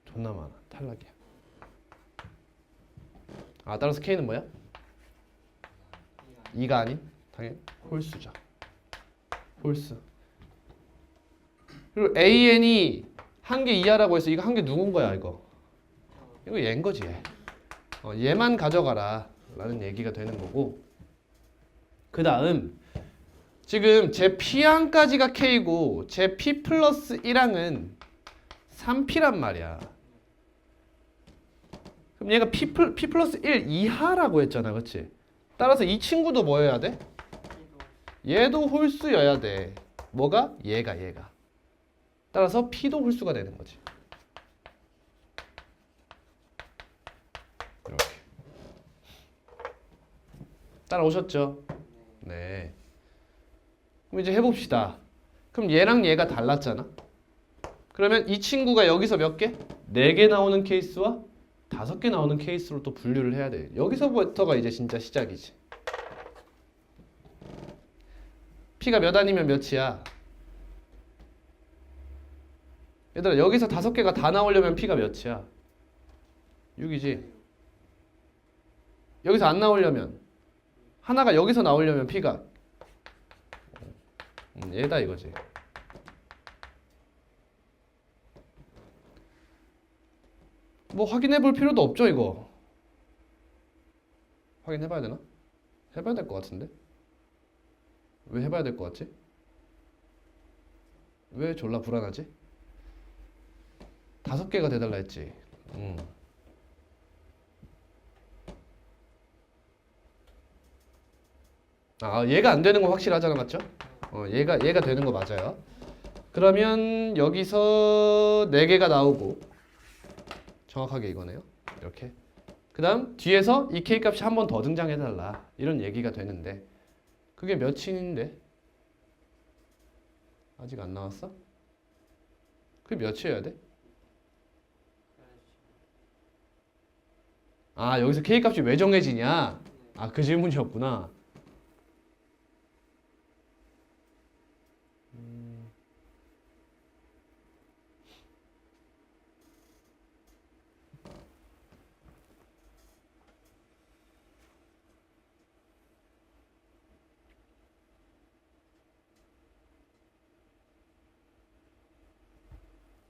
존나 많아. 탈락이야. 따라서 K는 뭐야? 2가 아닌? 당연히 홀수죠. 홀수. 그리고 AN이 1개 이하라고 해서 이거 1개 누군 거야, 이거? 이거 얘인 거지, 얘. 얘만 가져가라 라는 얘기가 되는 거고, 그 다음 지금 제 P항까지가 K고 제 P 플러스 1항은 3P란 말이야. 그럼 얘가 P 플러스 1 이하라고 했잖아, 그치? 따라서 이 친구도 뭐여야 돼? 얘도 홀수여야 돼. 뭐가? 얘가. 따라서 P도 홀수가 되는 거지. 이렇게. 따라오셨죠? 네. 그럼 이제 해봅시다. 그럼 얘랑 얘가 달랐잖아. 그러면 이 친구가 여기서 몇 개? 4개 나오는 케이스와 5개 나오는 케이스로 또 분류를 해야 돼. 여기서부터가 이제 진짜 시작이지. P가 몇 아니면 몇이야? 얘들아, 여기서 5개가 다 나오려면 P가 몇이야? 6이지. 여기서 안 나오려면, 하나가 여기서 나오려면 P가 얘다 이거지. 뭐 확인해 볼 필요도 없죠, 이거. 확인해 봐야 되나? 해봐야 될 것 같은데? 왜 해봐야 될 것 같지? 왜 졸라 불안하지? 5개가 돼달라 했지. 얘가 안 되는 건 확실하잖아, 맞죠? 얘가 되는 거 맞아요. 그러면 여기서 4개가 나오고, 정확하게 이거네요. 이렇게. 그 다음 뒤에서 이 K값이 한 번 더 등장해달라, 이런 얘기가 되는데, 그게 몇인데? 아직 안 나왔어? 그게 몇이어야 돼? 여기서 K값이 왜 정해지냐? 그 질문이었구나.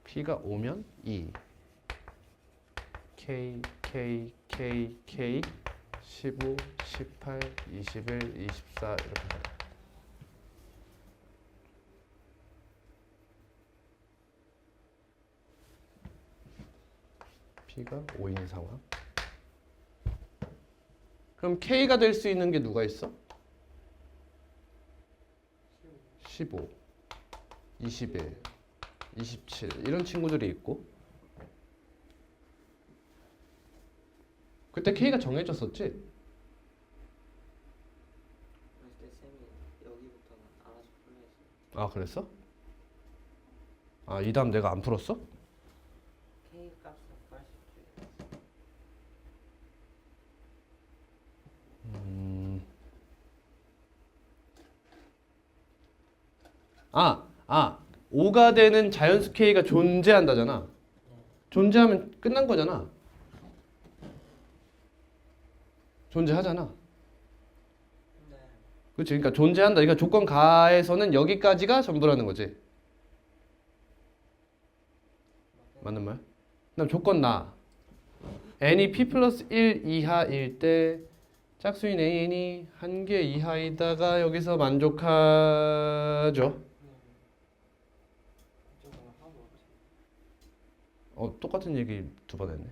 P가 오면 2 K 15, 18, 21, 24 이렇게 가다. P가 5인 상황. 그럼 K가 될 수 있는 게 누가 있어? 15, 21, 27 이런 친구들이 있고, 그때 K가 정해졌었지? 그랬을 때 쌤이 여기부터는 알아서 풀려있어요. 그랬어? 이 다음 내가 안 풀었어? K 값은 80줄. 음. 5가 되는 자연수 K가 존재한다잖아. 존재하면 끝난 거잖아. 존재하잖아. 네. 그렇지? 그러니까 존재한다. 그러니까 조건 가에서는 여기까지가 전부라는 거지. 맞는 말? 그다음 조건 나. n이 p 플러스 1 이하일 때 짝수인 an이 1개 이하이다가 여기서 만족하죠. 이쪽은 하고 똑같은 얘기 두 번 했네.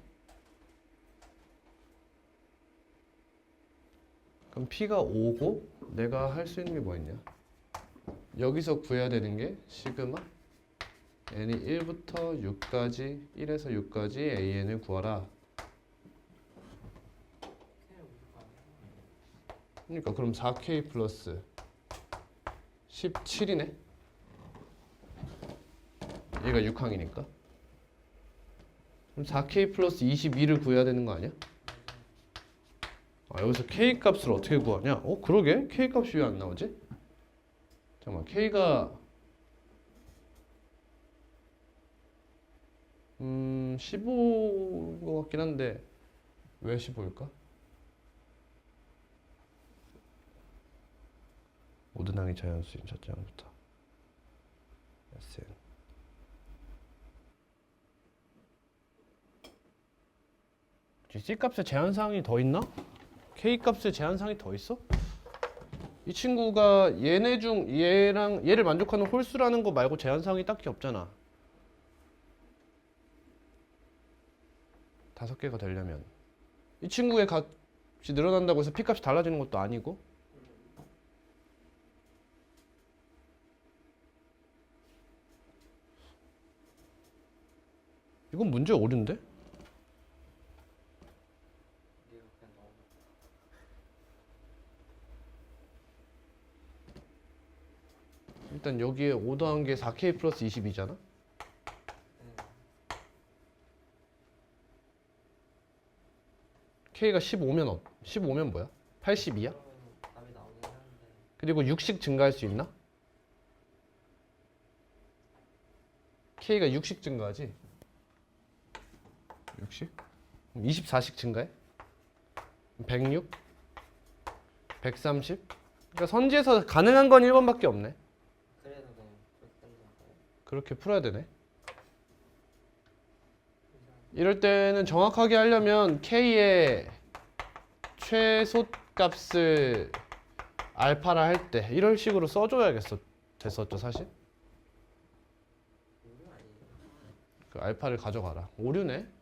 그럼 P가 5고 내가 할 수 있는 게 뭐 있냐? 여기서 구해야 되는 게 시그마 n이 1부터 6까지 1에서 6까지 an을 구하라. 그러니까 그럼 4k 플러스 17이네. 얘가 6항이니까. 그럼 4k 플러스 22를 구해야 되는 거 아니야? 여기서 k 값을 어떻게 구하냐? 그러게? k 값이 왜 안 나오지? 잠깐만, k가 15인 것 같긴 한데 왜 15일까? 모든 항이 자연수인 첫째 항부터 SN. C 값에 제한사항이 더 있나? K 값에 제한사항이 더 있어? 이 친구가 얘네 중 얘를 만족하는 홀수라는 거 말고 제한사항이 딱히 없잖아. 5개가 되려면 이 친구의 값이 늘어난다고 해서 P 값이 달라지는 것도 아니고. 이건 문제 오류인데? 일단 여기에 5 더한 게 4K 플러스 22잖아? K가 15면 뭐야? 82야? 답이 나오긴 하는데 그리고 6씩 증가할 수 있나? K가 6씩 증가하지? 60? 24씩 증가해? 106? 130? 그러니까 선지에서 가능한 건 1번밖에 없네. 그래도 그냥 그렇게 끝나고 그렇게 풀어야 되네. 이럴 때는 정확하게 하려면 K의 최소값을 알파라 할 때 이런 식으로 됐었죠 사실. 오류 아니에요? 그 알파를 가져가라. 오류네.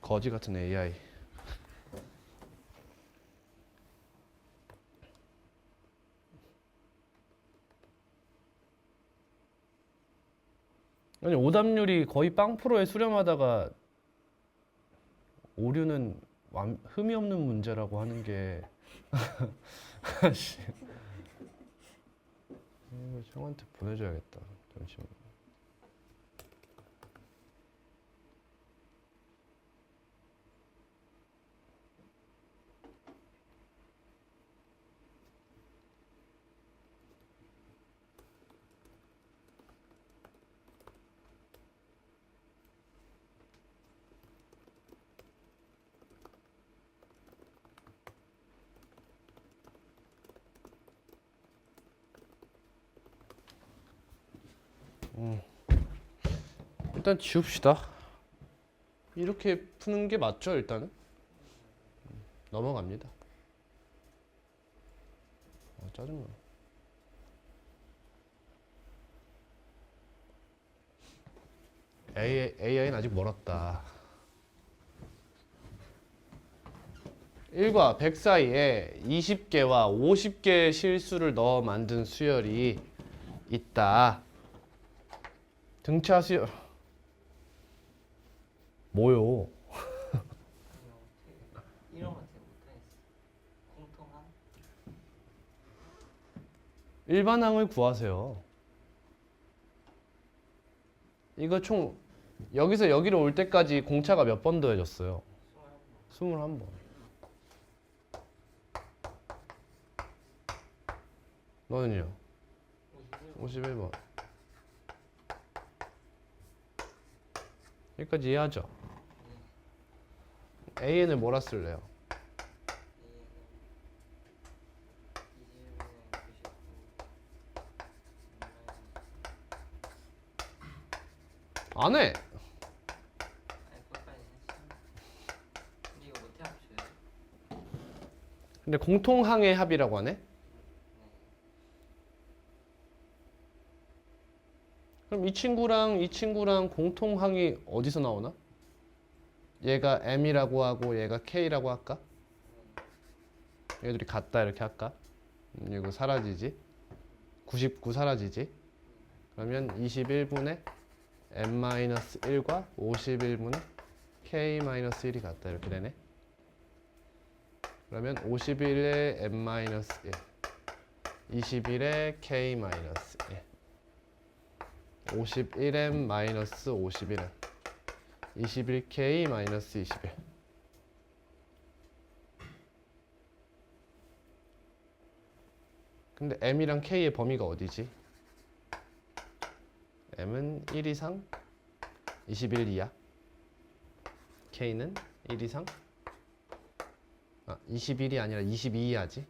거지 같은 AI. 아니 오답률이 거의 0%에 수렴하다가 오류는 흠이 없는 문제라고 하는 게 이거 형한테 보내줘야겠다. 잠시만. 일단 지웁시다. 이렇게 푸는 게 맞죠 일단은? 넘어갑니다. 짜증나. AI는 아직 멀었다. 1과 100 사이에 20개와 50개의 실수를 넣어 만든 수열이 있다. 등차 수열 뭐요? 이런 거 어떻게 못하겠어. 공통한? 일반항을 구하세요. 이거 총 여기서 여기로 올 때까지 공차가 몇 번 더해졌어요? 21번. 너는요? 51번. 여기까지 이해하죠? AN을 뭐라 쓸래요? 안 해! 이거 못해 합쳐요? 근데 공통항의 합이라고 하네? 그럼 이 친구랑 공통항이 어디서 나오나? 얘가 M이라고 하고 얘가 K라고 할까? 얘들이 같다 이렇게 할까? 이거 사라지지? 99 사라지지? 그러면 21분의 M-1과 51분의 K-1이 같다 이렇게 되네. 그러면 51의 M-1 21의 K-1 51M-51은 21K-21 근데 M이랑 K의 범위가 어디지? M은 1 이상 21 이하 K는 1 이상 21이 아니라 22 이하지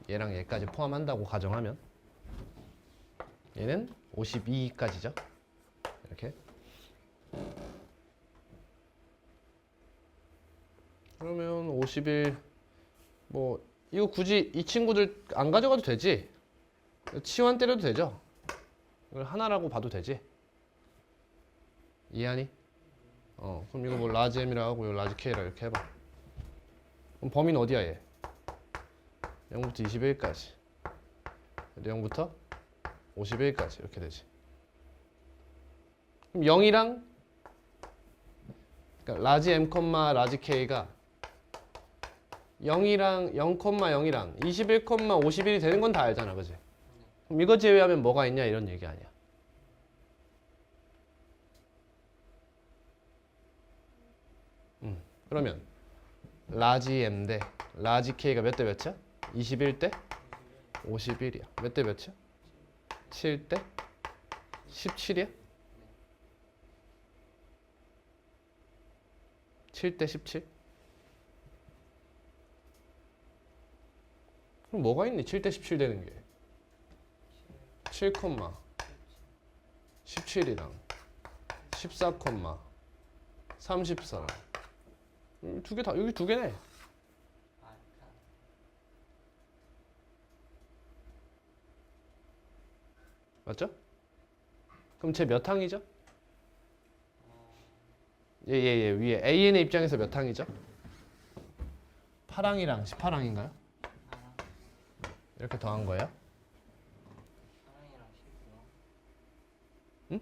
얘랑 얘까지 포함한다고 가정하면 얘는 52까지죠 이렇게 그러면 51 뭐 이거 굳이 이 친구들 안 가져가도 되지 치환 때려도 되죠 이걸 하나라고 봐도 되지 이해하니? 그럼 이거 뭐 라지 M이라고 하고 이거 라지 K라 이렇게 해봐 그럼 범위는 어디야 얘? 0부터 21까지 0부터 51까지 이렇게 되지 그럼 0이랑 그러니까 라지 M, 라지 K가 0이랑 0,0이랑 21, 51이 되는 건 다 알잖아 그지? 그럼 이거 제외하면 뭐가 있냐 이런 얘기 아니야 그러면 라지 M 대 라지 K가 몇 대 몇이야? 21대 51이야 몇 대 몇이야? 7대 17이야? 7대 17? 그럼 뭐가 있니? 7대 17 되는 게 7, 17이랑 14, 34랑 두 개 다 여기 두 개네 맞죠? 그럼 쟤 몇 항이죠? 예 위에 AN의 입장에서 몇 항이죠? 8항이랑 18항인가요? 이렇게 더한 거예요? 응?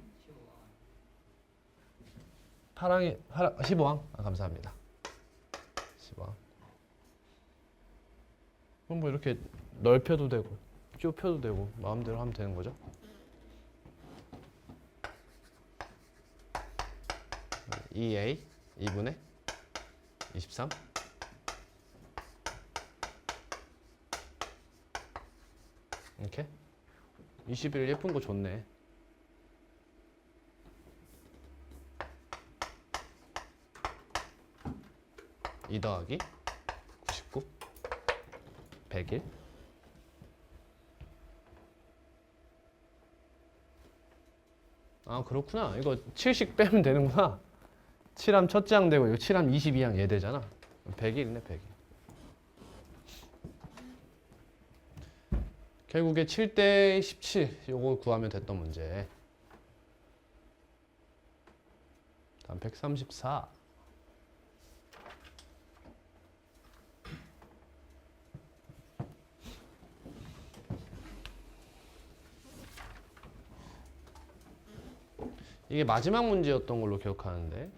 8항이 15항? 감사합니다 15항 그럼 뭐 이렇게 넓혀도 되고 좁혀도 되고 마음대로 하면 되는 거죠? EA 2분의 23 이렇게 21 예쁜 거 좋네 2 더하기 99 101 아 그렇구나 이거 7씩 빼면 되는구나 7함 첫째 항 되고 이거 7함 22항 얘 되잖아 101이네 101 결국에 7대 17 요거 구하면 됐던 문제 다음 134 이게 마지막 문제였던 걸로 기억하는데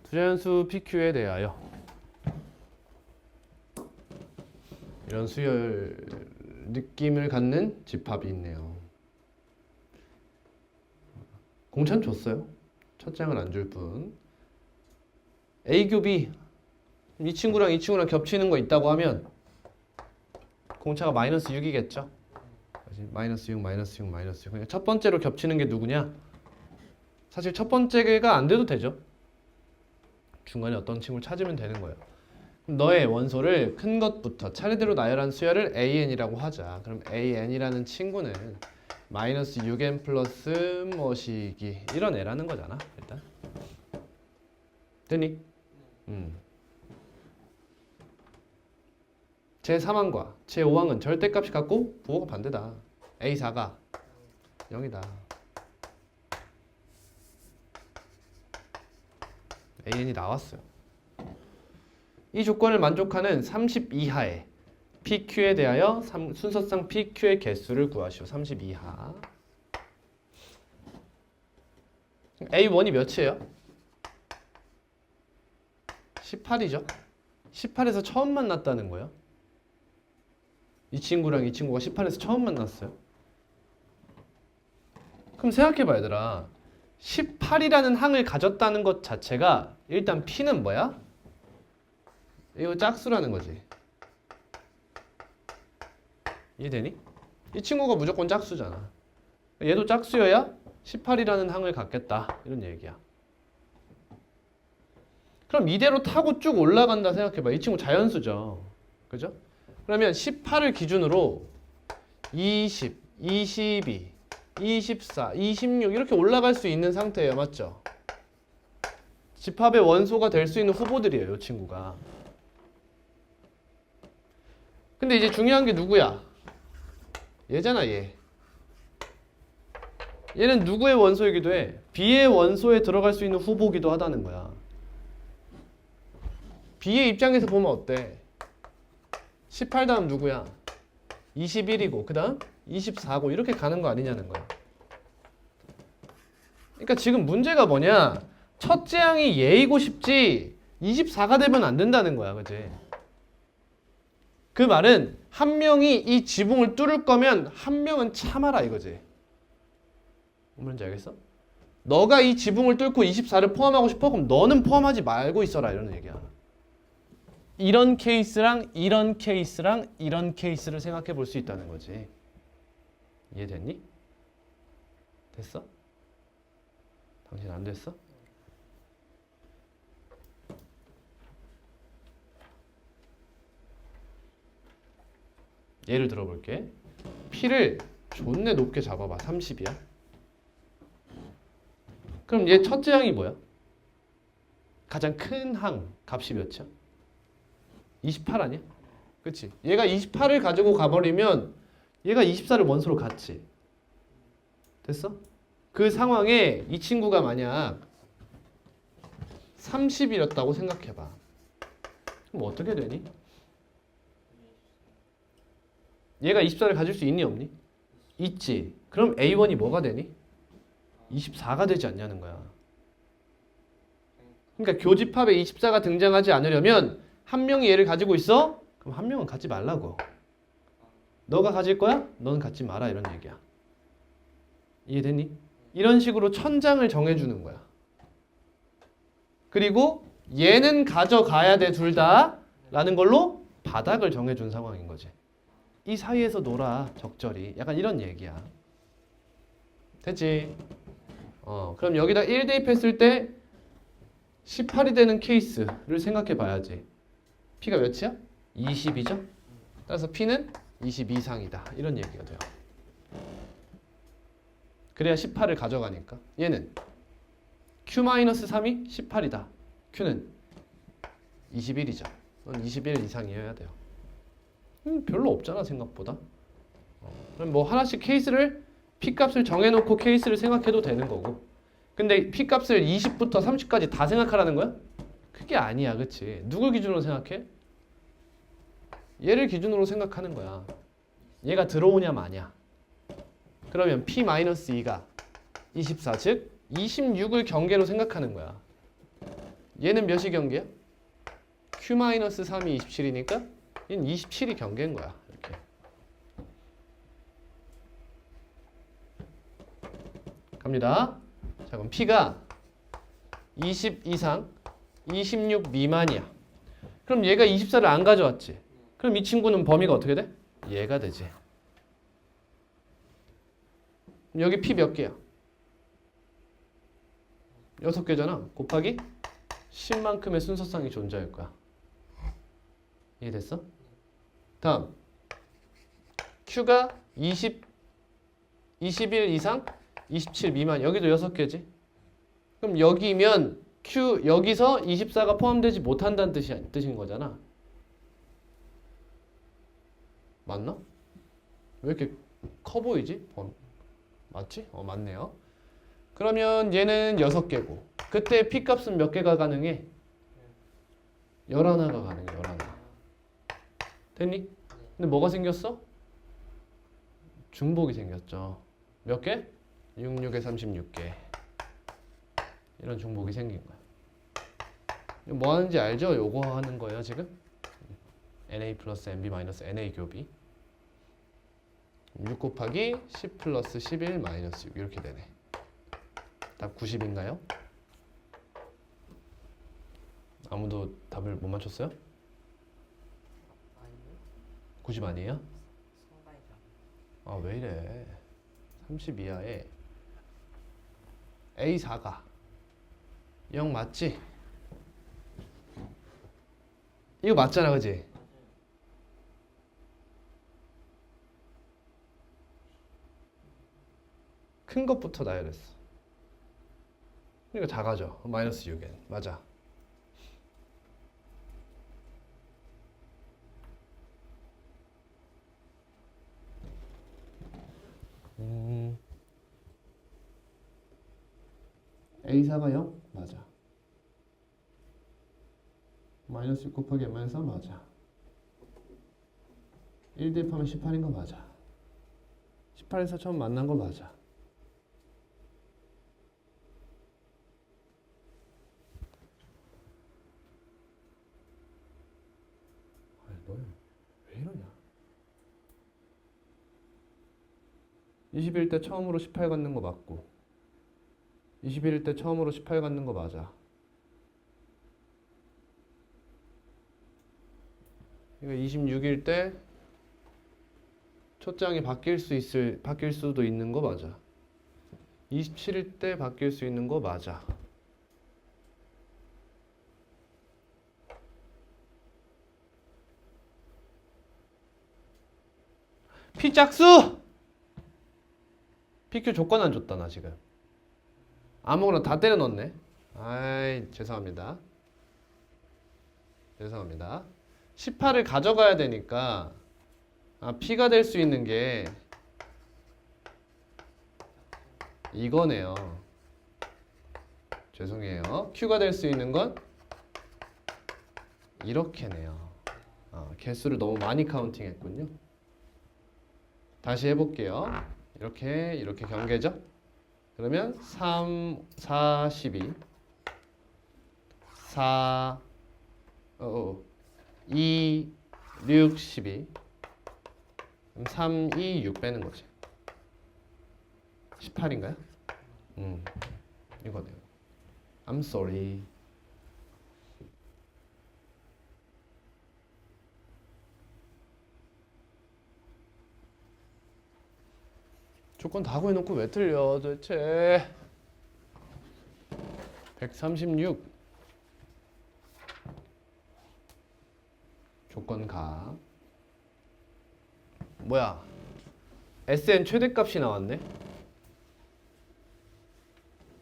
두자연수 PQ에 대하여 이런 수열 느낌을 갖는 집합이 있네요. 공차는 줬어요. 첫 장은 안 줄 뿐. A 곱이 이 친구랑 이 친구랑 겹치는 거 있다고 하면 공차가 마이너스 6이겠죠. 마이너스 6, 마이너스 6, 마이너스 6. 그러니까 첫 번째로 겹치는 게 누구냐? 사실 첫 번째가 안 돼도 되죠. 중간에 어떤 친구를 찾으면 되는 거예요. 그럼 너의 원소를 큰 것부터 차례대로 나열한 수열을 AN이라고 하자. 그럼 AN이라는 친구는 마이너스 6n 플러스 뭐시기 이런 애라는 거잖아. 일단 됐니? 제3항과 제5항은 절대값이 같고 부호가 반대다. A4가 0이다. AN이 나왔어요. 이 조건을 만족하는 30 이하의 PQ에 대하여 순서상 PQ의 개수를 구하시오. 30 이하. A1이 몇이에요? 18이죠. 18에서 처음 만났다는 거예요. 이 친구랑 이 친구가 18에서 처음 만났어요. 그럼 생각해봐 얘들아. 18이라는 항을 가졌다는 것 자체가 일단 P는 뭐야? 이거 짝수라는 거지. 이해되니? 이 친구가 무조건 짝수잖아. 얘도 짝수여야 18이라는 항을 갖겠다. 이런 얘기야. 그럼 이대로 타고 쭉 올라간다 생각해봐. 이 친구 자연수죠. 그죠? 그러면 18을 기준으로 20, 22, 24, 26 이렇게 올라갈 수 있는 상태예요. 맞죠? 집합의 원소가 될 수 있는 후보들이에요. 이 친구가. 근데 이제 중요한 게 누구야? 얘잖아 얘. 얘는 누구의 원소이기도 해? B의 원소에 들어갈 수 있는 후보기도 하다는 거야. B의 입장에서 보면 어때? 18 다음 누구야? 21이고 그 다음 24고 이렇게 가는 거 아니냐는 거야. 그러니까 지금 문제가 뭐냐? 첫째 항이 얘이고 싶지 24가 되면 안 된다는 거야. 그치? 그 말은 한 명이 이 지붕을 뚫을 거면 한 명은 참아라 이거지. 뭔지 알겠어? 너가 이 지붕을 뚫고 24를 포함하고 싶어? 그럼 너는 포함하지 말고 있어라 이런 얘기야. 이런 케이스랑 이런 케이스랑 이런 케이스를 생각해 볼 수 있다는 거지. 이해됐니? 됐어? 당신 안 됐어? 예를 들어 볼게. P를 존내 높게 잡아봐. 30이야. 그럼 얘 첫째 항이 뭐야? 가장 큰 항 값이 몇이야? 28 아니야? 그치? 얘가 28을 가지고 가버리면 얘가 24를 원소로 갖지. 됐어? 그 상황에 이 친구가 만약 30이었다고 생각해봐. 그럼 어떻게 되니? 얘가 24를 가질 수 있니 없니? 있지. 그럼 A1이 뭐가 되니? 24가 되지 않냐는 거야. 그러니까 교집합에 24가 등장하지 않으려면 한 명이 얘를 가지고 있어? 그럼 한 명은 갖지 말라고. 너가 가질 거야? 너는 갖지 마라 이런 얘기야. 이해됐니? 이런 식으로 천장을 정해주는 거야. 그리고 얘는 가져가야 돼 둘 다 라는 걸로 바닥을 정해준 상황인 거지. 이 사이에서 놀아 적절히. 약간 이런 얘기야. 됐지? 그럼 여기다 1 대입했을 때 18이 되는 케이스를 생각해 봐야지. P가 몇이야? 20이죠? 따라서 P는 20 이상이다. 이런 얘기가 돼요. 그래야 18을 가져가니까. 얘는 Q-3이 18이다. Q는 21이죠. 21 이상이어야 돼요. 별로 없잖아 생각보다. 그럼 뭐 하나씩 케이스를 P값을 정해놓고 케이스를 생각해도 되는 거고. 근데 P값을 20부터 30까지 다 생각하라는 거야? 그게 아니야. 그치? 누굴 기준으로 생각해? 얘를 기준으로 생각하는 거야. 얘가 들어오냐 마냐. 그러면 P-2가 24, 즉 26을 경계로 생각하는 거야. 얘는 몇이 경계야? Q-3이 27이니까 얘는 27이 경계인 거야. 이렇게. 갑니다. 자, 그럼 P가 20 이상, 26 미만이야. 그럼 얘가 24를 안 가져왔지. 그럼 이 친구는 범위가 어떻게 돼? 얘가 되지. 여기 P 몇 개야? 6개잖아. 곱하기 10만큼의 순서상이 존재할 거야. 이해됐어? 다음 Q가 20, 21 이상, 27 미만. 여기도 6개지. 그럼 여기면 Q 여기서 24가 포함되지 못한다는 뜻인 거잖아. 맞나? 왜 이렇게 커 보이지? 맞지? 맞네요. 그러면 얘는 6개고 그때 P값은 몇 개가 가능해? 11가 가능해. 11. 됐니? 근데 뭐가 생겼어? 중복이 생겼죠. 몇 개? 6, 6에 36개. 이런 중복이 생긴 거야. 뭐 하는지 알죠? 요거 하는 거예요 지금. NA 플러스 NB 마이너스 NA 교비 6 곱하기 10 플러스 11 마이너스 6 이렇게 되네. 답 90인가요? 아무도 답을 못 맞췄어요? 아니요. 90 아니에요? 상당이죠. 아 왜 이래. 30 이하에 A4가 0 맞지? 이거 맞잖아 그지? 맞아요. 큰 것부터 나열했어. 이거 작아져. 마이너스 6n 맞아. A4가 0? 맞아. 마이너스 6 곱하기 n 마이너스 3 맞아. 1 대입하면 18인 거 맞아. 18에서 처음 만난 거 맞아. 아니 너왜 이러냐. 21일 때 처음으로 18 갖는 거 맞고 21일 때 처음으로 18 갖는 거 맞아. 이거 26일 때 초장이 바뀔 수도 있는 거 맞아. 27일 때 바뀔 수 있는 거 맞아. P 짝수! PQ 조건 안 줬다 나 지금. 아무거나 다 때려 넣었네. 아이 죄송합니다. 죄송합니다. 18을 가져가야 되니까 P가 될 수 있는 게 이거네요. 죄송해요. Q가 될 수 있는 건 이렇게네요. 개수를 너무 많이 카운팅했군요. 다시 해볼게요. 이렇게 경계죠? 그러면 3, 4, 12 4 2, 6, 12 그럼 3, 2, 6 빼는 거지. 18인가요? 이거네요. I'm sorry. 조건 다 구해놓고 왜 틀려 도대체. 136 조건 가. 뭐야 SN 최대값이 나왔네.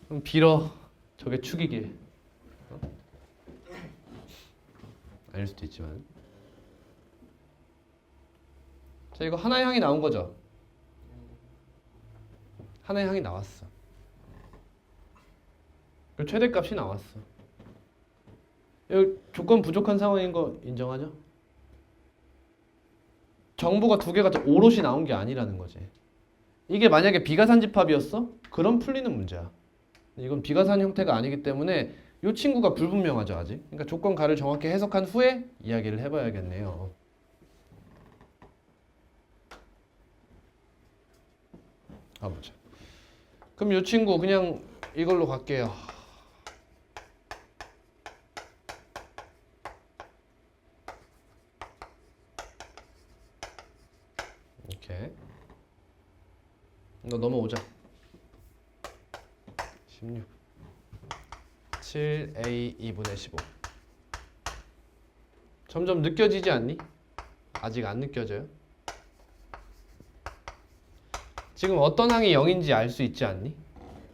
그럼 빌어 저게 축이길. 아닐 수도 있지만. 자 이거 하나의 항이 나온 거죠. 하나의 항이 나왔어. 그리고 최대값이 나왔어. 여기 조건 부족한 상황인 거 인정하죠? 정보가 두 개가 오롯이 나온 게 아니라는 거지. 이게 만약에 비가산 집합이었어? 그럼 풀리는 문제야. 이건 비가산 형태가 아니기 때문에 이 친구가 불분명하죠 아직. 그러니까 조건 가를 정확히 해석한 후에 이야기를 해봐야겠네요. 가보자. 그럼 이 친구 그냥 이걸로 갈게요. 이렇게 너 넘어오자. 16 7a 2분의 15 점점 느껴지지 않니? 아직 안 느껴져요? 지금 어떤 항이 0인지 알 수 있지 않니?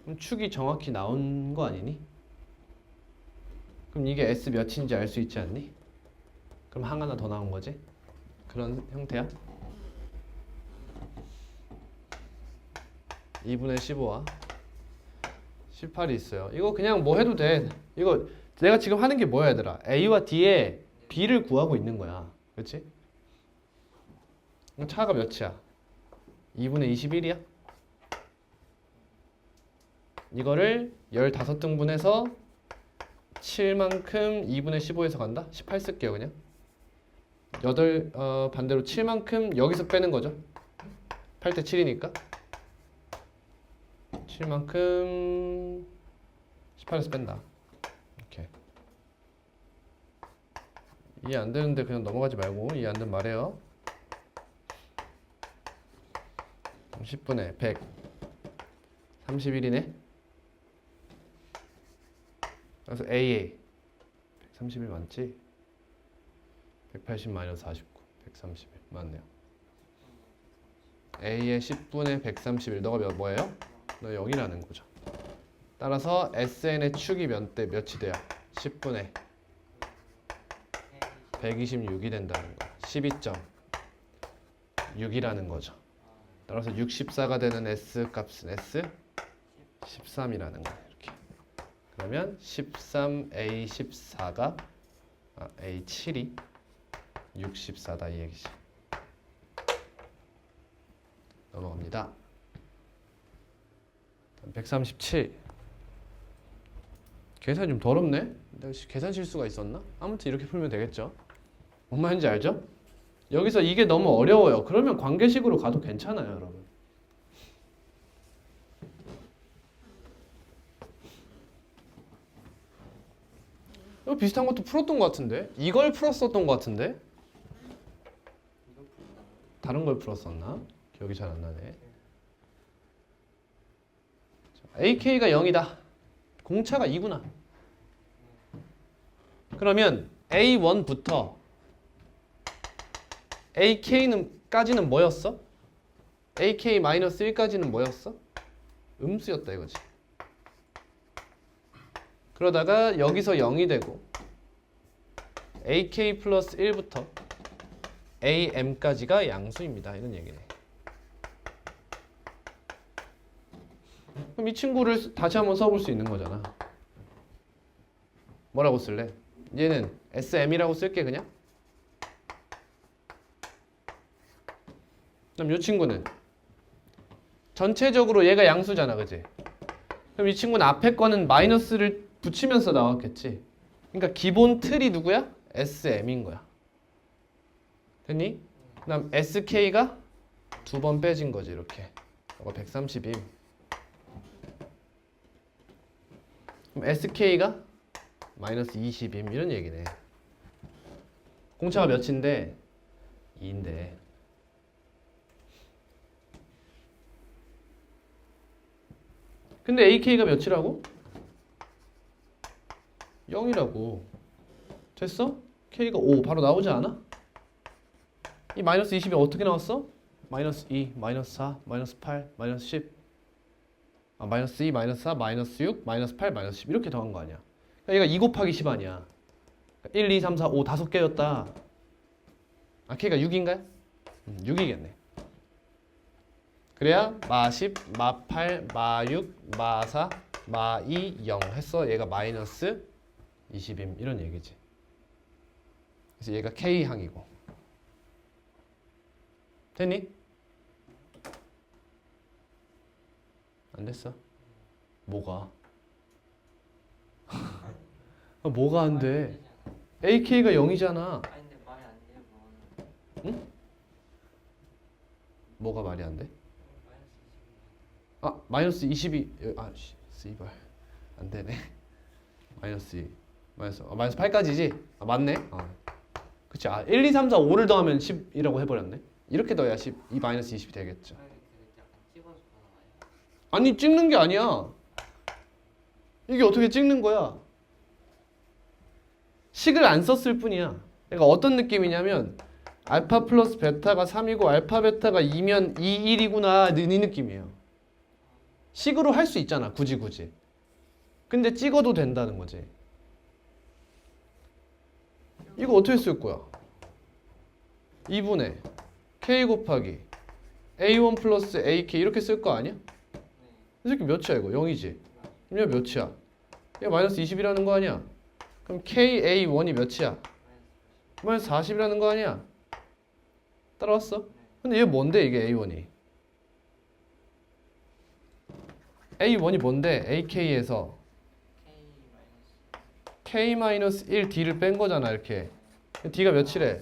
그럼 축이 정확히 나온 거 아니니? 그럼 이게 S 몇인지 알 수 있지 않니? 그럼 항 하나 더 나온 거지? 그런 형태야? 2분의 15와 18이 있어요. 이거 그냥 뭐 해도 돼. 이거 내가 지금 하는 게 뭐야 얘들아? A와 D에 B를 구하고 있는 거야. 그렇지? 그럼 차가 몇이야? 2분의 21이야? 이거를 15등분해서 7만큼 2분의 15에서 간다? 18 쓸게요 그냥. 반대로 7만큼 여기서 빼는 거죠. 8대 7이니까 7만큼 18에서 뺀다. 이렇게. 이해 안 되는데 그냥 넘어가지 말고 이해 안 되면 말해요. 10분의 100 31이네. 그래서 AA 131 맞지? 180 마이너스 49 131 맞네요. A의 10분의 131 너가 뭐예요? 너 0이라는 거죠. 따라서 SN의 축이 몇이 돼요? 10분의 126이 된다는 거야. 12.6이라는 거죠. 따라서 64가 되는 S 값은 S 13이라는 거야. 이렇게. 그러면 13A14가 A7이 64다 이 얘기지. 넘어갑니다. 137. 계산이 좀 더럽네. 내가 계산 실수가 있었나? 아무튼 이렇게 풀면 되겠죠. 뭔 말인지 알죠? 여기서 이게 너무 어려워요. 그러면 관계식으로 가도 괜찮아요, 여러분. 이거 비슷한 것도 풀었던 것 같은데? 이걸 풀었었던 것 같은데? 다른 걸 풀었었나? 기억이 잘 안 나네. AK가 0이다. 공차가 2구나. 그러면 A1부터 AK까지는 뭐였어? AK-1까지는 뭐였어? 음수였다 이거지. 그러다가 여기서 0이 되고 AK 플러스 1부터 AM까지가 양수입니다. 이런 얘기네. 그럼 이 친구를 다시 한번 써볼 수 있는 거잖아. 뭐라고 쓸래? 얘는 SM이라고 쓸게 그냥. 그럼 이 친구는 전체적으로 얘가 양수잖아, 그지? 그럼 이 친구는 앞에 거는 마이너스를 붙이면서 나왔겠지. 그러니까 기본 틀이 누구야? SM인 거야. 됐니? 그다음 SK가 두 번 빼진 거지 이렇게. 이거 130임. 그럼 SK가 마이너스 20임 이런 얘기네. 공차가 몇인데? 2인데. 근데 AK가 몇이라고? 0이라고. 됐어? K가 5 바로 나오지 않아? 이 마이너스 20이 어떻게 나왔어? 마이너스 2, 마이너스 4, 마이너스 8, 마이너스 10 마이너스 2, 마이너스 4, 마이너스 6, 마이너스 8, 마이너스 10 이렇게 더한 거 아니야. 그러니까 얘가 2 곱하기 10 아니야. 1, 2, 3, 4, 5 다섯 개였다. K가 6인가요? 6이겠네. 그래야 마 10, 마 8, 마 6, 마 4, 마 2, 0 했어. 얘가 마이너스 20임 이런 얘기지. 그래서 얘가 K항이고. 됐니? 안 됐어? 뭐가? 뭐가 안 돼? AK가 0이잖아. 아니 근데 말이 안 돼요 그거는. 응? 뭐가 말이 안 돼? 마이너스 20. 마이너스 20이 씨발 안 되네. 마이너스 2 마이너스 8까지지? 맞네. 그치. 1, 2, 3, 4, 5를 더하면 10이라고 해버렸네. 이렇게 더해야 10, 이 마이너스 20이 되겠죠. 약간 찍어서 나와요. 아니 찍는 게 아니야. 이게 어떻게 찍는 거야? 식을 안 썼을 뿐이야. 그러니까 어떤 느낌이냐면 알파 플러스 베타가 3이고 알파 베타가 2면 2, 1이구나 이 느낌이에요. 식으로 할 수 있잖아 굳이. 근데 찍어도 된다는 거지. 이거 어떻게 쓸 거야? 2분의 K 곱하기 A1 플러스 AK 이렇게 쓸 거 아니야? 이 새끼 몇이야 이거? 0이지? 그럼 얘 몇이야? 얘 마이너스 20이라는 거 아니야? 그럼 KA1이 몇이야? 마이너스 40이라는 거 아니야? 따라왔어? 근데 얘 뭔데 이게 A1이? A1이 뭔데? AK에서 K-1 D를 뺀 거잖아 이렇게. D가 몇이래?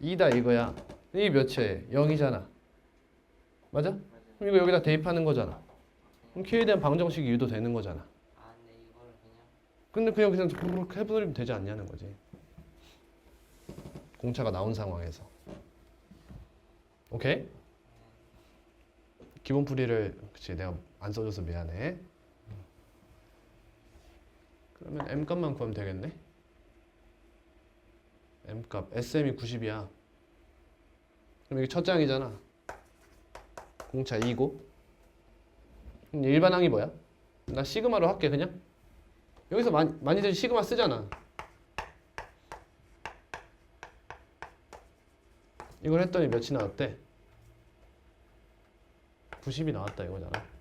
2다 이거야. 이게 몇이야? 0이잖아. 맞아? 그럼 이거 여기다 대입하는 거잖아. 그럼 K에 대한 방정식이 유도되는 거잖아. 아, 근데 이거를 그냥 근데 그냥 그렇게 해버리면 되지 않냐는 거지. 공차가 나온 상황에서. 오케이? 기본 풀이를 그치 내가 안 써줘서 미안해. 그러면 M 값만 구하면 되겠네. M 값 SM이 90이야. 그럼 이게 첫 장이잖아. 공차 2고. 그럼 일반항이 뭐야? 나 시그마로 할게 그냥. 여기서 많이들 시그마 쓰잖아. 이걸 했더니 몇이 나왔대? 90이 나왔다 이거잖아.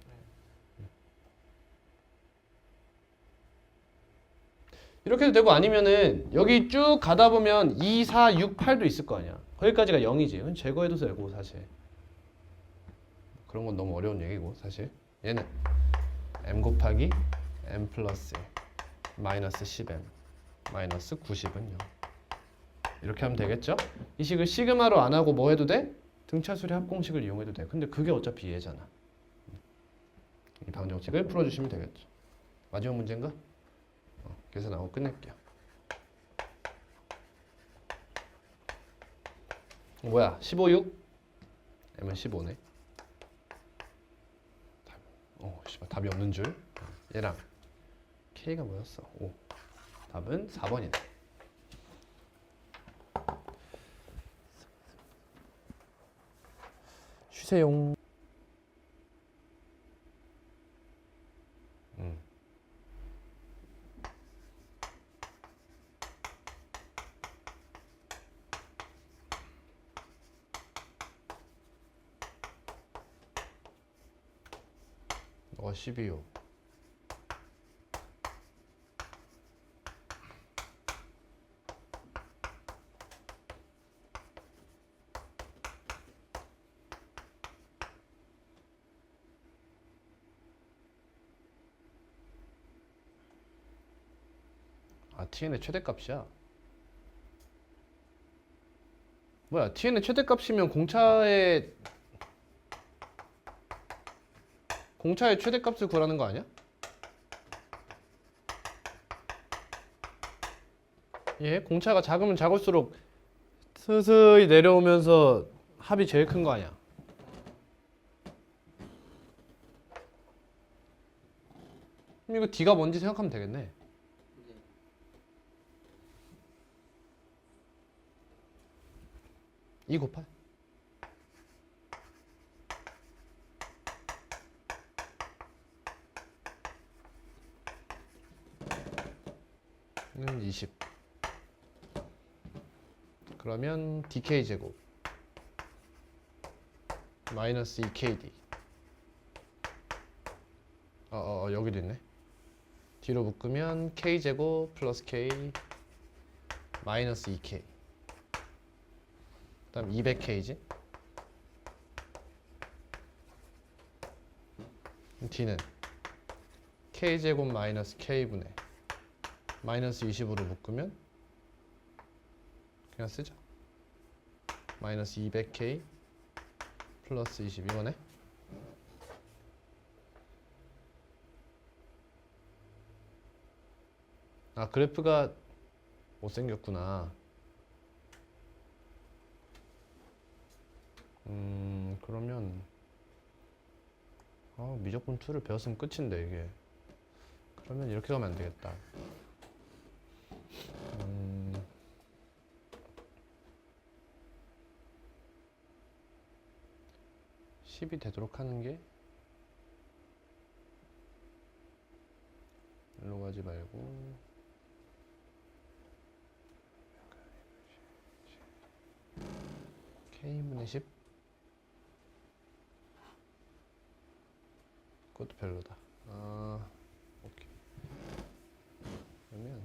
이렇게 해도 되고 아니면은 여기 쭉 가다 보면 2, 4, 6, 8도 있을 거 아니야. 거기까지가 0이지. 그건 제거해도 되고 사실. 그런 건 너무 어려운 얘기고 사실. 얘는 m 곱하기 m 플러스 1 마이너스 10m 마이너스 90은 0. 이렇게 하면 되겠죠? 이 식을 시그마로 안 하고 뭐 해도 돼? 등차수리 합공식을 이용해도 돼. 근데 그게 어차피 얘잖아. 이 방정식을 풀어주시면 되겠죠. 마지막 문제인가? 계산하고 끝낼게요. 뭐야? 15, 6? m은 15네. 씨발 답이 없는 줄. 얘랑 k가 뭐였어? 5. 답은 4번이네. 쉬세요. 너가 12요. 아, tn의 최대값이야. 뭐야, tn의 최대값이면 공차의 최대값을 구하라는 거 아니야? 예, 공차가 작으면 작을수록 서서히 내려오면서 합이 제일 큰 거 아니야? 그럼 이거 D가 뭔지 생각하면 되겠네. 네. 2 곱하. 는 20. 그러면 dk 제곱 마이너스 2kd. 여기도 있네. 뒤로 묶으면 k 제곱 플러스 k 마이너스 2k. 그다음 200k지. d는 k 제곱 마이너스 k분의 마이너스 20으로 묶으면 그냥 쓰자. 마이너스 200k 플러스 20 이거네. 아, 그래프가 못생겼구나. 그러면 미적분 2를 배웠으면 끝인데 이게. 그러면 이렇게 가면 안 되겠다. 10이 되도록 하는 게 일로 가지 말고 K분의 10 그것도 별로다. 오케이. 그러면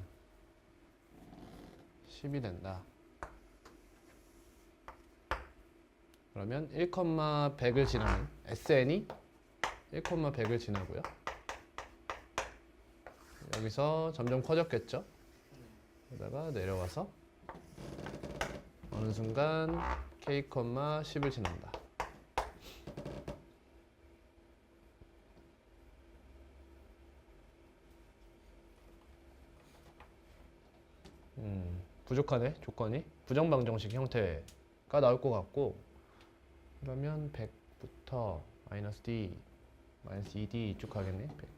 10이 된다. 그러면 1,100을 지나는 SN이 1,100을 지나고요. 여기서 점점 커졌겠죠? 그러다가 내려와서 어느 순간 K, 10을 지난다. 부족하네 조건이. 부정방정식 형태가 나올 것 같고, 그러면 100부터 마이너스 D 마이너스 2D 쭉 가겠네. 100.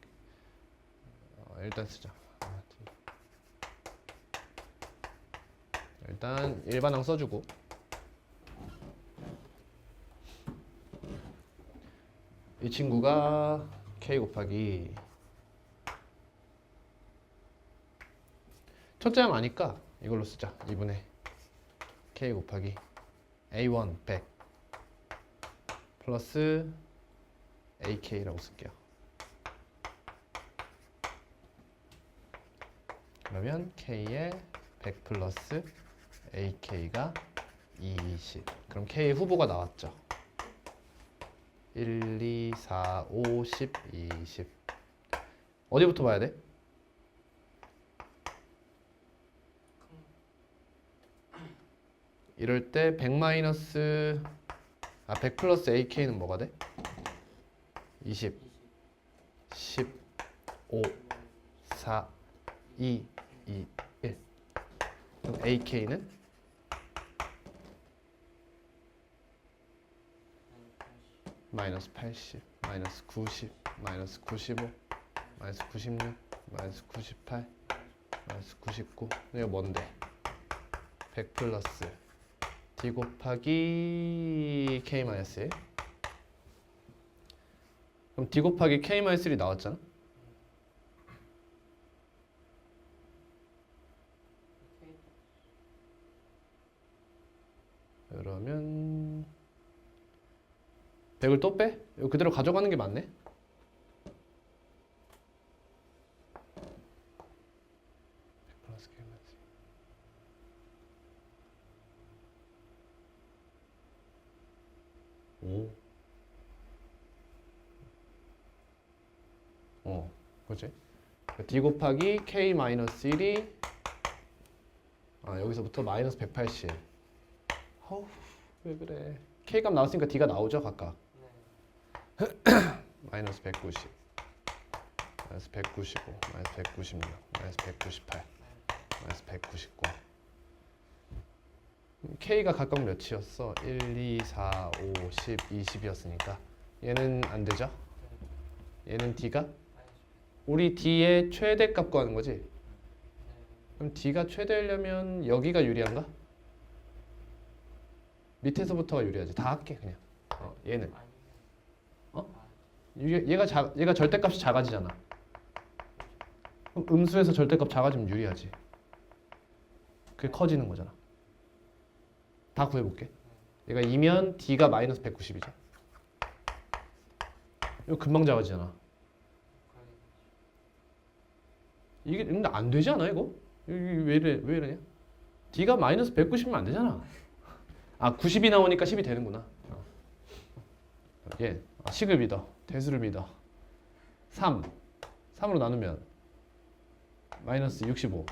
일단 쓰자. D. 일단 일반항 써주고, 이 친구가 K 곱하기 첫째 항 아니까 이걸로 쓰자. 2분의 K 곱하기 A1 100 플러스 AK라고 쓸게요. 그러면 K에 100 플러스 AK가 20. 그럼 K 후보가 나왔죠. 1, 2, 4, 5, 10, 20. 어디부터 봐야 돼? 이럴 때 100 마이너스 100 플러스 AK는 뭐가 돼? 20, 10, 5, 4, 2, 2, 1. 그럼 AK는 마이너스 80, 마이너스 90, 마이너스 95, 마이너스 96, 마이너스 98, 마이너스 99. 이거 뭔데? 100 플러스 D 곱하기 K 마이너스 1. 그럼 D 곱하기 K 마이너스 1이 나왔잖아. 그러면 100을 또 빼? 이거 그대로 가져가는 게 맞네. 그렇지? D 곱하기 K 마이너스 1이 여기서부터 마이너스 180. 왜 그래? K 값 나왔으니까 D가 나오죠, 각각. 마이너스 190, 마이너스 195, 마이너스 196, 마이너스 198, 마이너스 199. K가 각각 몇이었어? 1, 2, 4, 5, 10, 20이었으니까 얘는 안 되죠? 얘는 D가? 우리 D의 최대값 구하는 거지? 그럼 D가 최대려면 여기가 유리한가? 밑에서부터가 유리하지. 다 할게 그냥. 얘는 얘가 절대값이 작아지잖아. 그럼 음수에서 절대값 작아지면 유리하지. 그게 커지는 거잖아. 다 구해볼게. 얘가 2면 D가 마이너스 190이죠. 이거 금방 작아지잖아. 이게 근데 안 되지 않아 이거? 이게 왜 이러냐? D가 마이너스 190이면 안 되잖아. 90이 나오니까 10이 되는구나. 얘 식을 믿어. 대수를 믿어. 3으로 나누면 마이너스 65.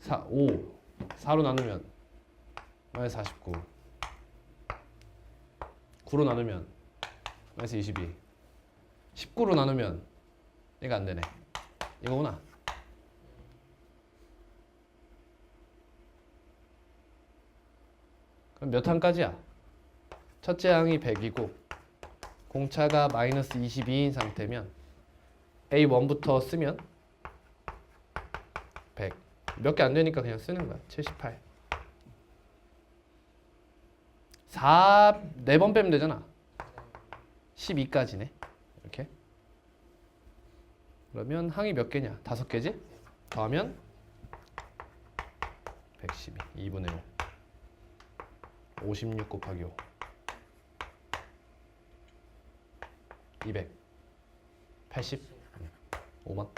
4로 나누면 마이너스 49. 9로 나누면 마이너스 22. 19로 나누면 얘가 안 되네. 이거구나. 그럼 몇 항까지야? 첫째 항이 100이고 공차가 마이너스 22인 상태면 A1부터 쓰면 100. 몇 개 안 되니까 그냥 쓰는 거야. 78. 4번 빼면 되잖아. 12까지네. 이렇게. 그러면 항이 몇 개냐? 5개지? 더하면 112. 2분의 5. 56 곱하기 5. 200 80 5만.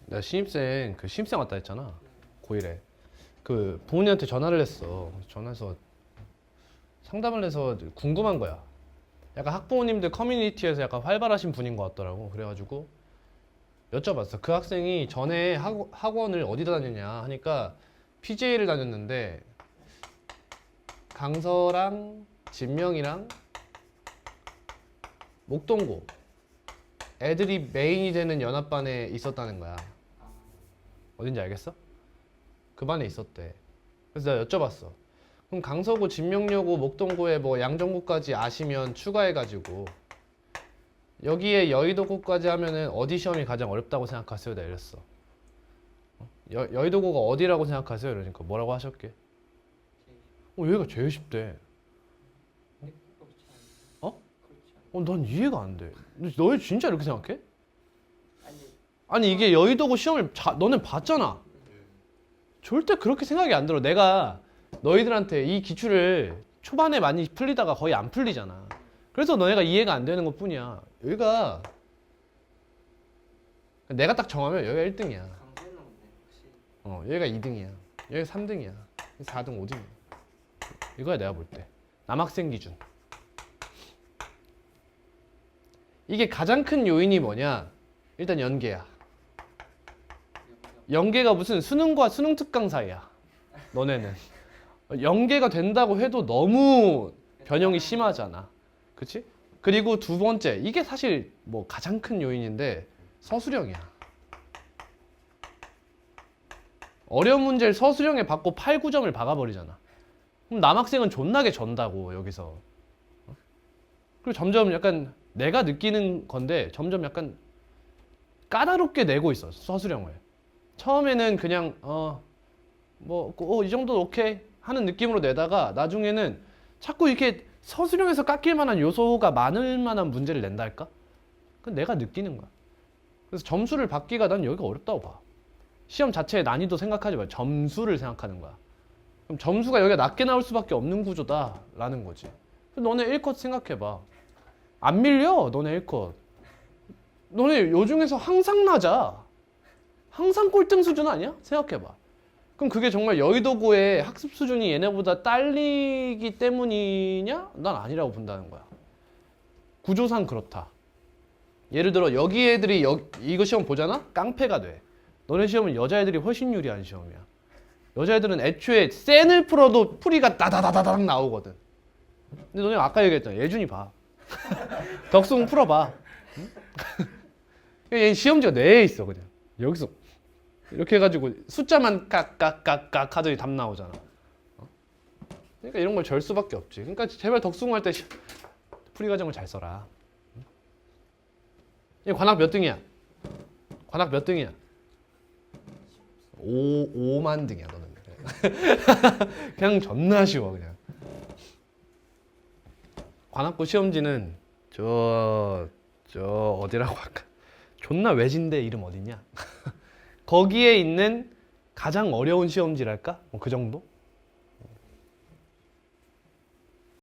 내가 신입생 왔다 했잖아. 고1에. 그 부모님한테 전화를 했어. 전화해서 상담을 해서 궁금한 거야. 약간 학부모님들 커뮤니티에서 약간 활발하신 분인 것 같더라고. 그래가지고 여쭤봤어. 그 학생이 전에 학원을 어디다 다녔냐 하니까 PJ를 다녔는데 강서랑 진명이랑 목동고 애들이 메인이 되는 연합반에 있었다는 거야. 어딘지 알겠어? 그 반에 있었대. 그래서 내가 여쭤봤어. 그럼 강서구, 진명여고, 목동고에 뭐 양정구까지 아시면 추가해가지고 여기에 여의도고까지 하면은 어디 시험이 가장 어렵다고 생각하세요? 내가 이랬어. 여의도고가 어디라고 생각하세요? 이러니까 뭐라고 하셨게? 여기가 제일 쉽대. 그렇지 않아요. 어? 그렇지 않아요. 난 이해가 안 돼. 너희 진짜 이렇게 생각해? 아니 아니 이게 여의도고 시험을 너는 봤잖아. 절대 그렇게 생각이 안 들어. 내가 너희들한테 이 기출을 초반에 많이 풀리다가 거의 안 풀리잖아. 그래서 너네가 이해가 안 되는 것 뿐이야. 여기가 내가 딱 정하면 여기가 1등이야. 강세는 근데 혹시 여기가 2등이야. 여기가 3등이야. 4등, 5등이야. 이거야 내가 볼 때. 남학생 기준. 이게 가장 큰 요인이 뭐냐? 일단 연계야. 연계가 무슨 수능과 수능 특강 사이야. 너네는. 연계가 된다고 해도 너무 변형이 심하잖아. 그치? 그리고 두 번째, 이게 사실 뭐 가장 큰 요인인데 서술형이야. 어려운 문제를 서술형에 받고 8, 9점을 박아버리잖아. 그럼 남학생은 존나게 전다고 여기서. 그리고 점점 약간 내가 느끼는 건데 점점 약간 까다롭게 내고 있어 서술형을. 처음에는 그냥 이 정도 오케이 하는 느낌으로 내다가 나중에는 자꾸 이렇게 서술형에서 깎일 만한 요소가 많을 만한 문제를 낸다 할까? 그건 내가 느끼는 거야. 그래서 점수를 받기가 난 여기가 어렵다고 봐. 시험 자체의 난이도 생각하지 말고 점수를 생각하는 거야. 그럼 점수가 여기가 낮게 나올 수밖에 없는 구조다라는 거지. 너네 1컷 생각해봐. 안 밀려 너네 1컷. 너네 요 중에서 항상 낮아. 항상 꼴등 수준 아니야? 생각해봐. 그럼 그게 정말 여의도고의 학습 수준이 얘네보다 딸리기 때문이냐? 난 아니라고 본다는 거야. 구조상 그렇다. 예를 들어 여기 애들이 이거 시험 보잖아? 깡패가 돼. 너네 시험은 여자애들이 훨씬 유리한 시험이야. 여자애들은 애초에 센을 풀어도 풀이가 따다다다닥 나오거든. 근데 너네 아까 얘기했잖아. 예준이 봐. 덕숭 풀어봐. 응? 얘 시험지가 뇌에 있어 그냥. 여기서 이렇게 해가지고 숫자만 깍깍깍깍 하더니 답 나오잖아. 그러니까 이런 걸 절 수밖에 없지. 그러니까 제발 덕숭할 때 풀이 과정을 잘 써라. 얘 관학 몇 등이야? 관학 몇 등이야? 5만 등이야 너는. 그냥 존나 쉬워 그냥. 관학고 시험지는 저 어디라고 할까? 존나 외진데 이름 어디냐? 거기에 있는 가장 어려운 시험지랄까? 뭐 그 정도?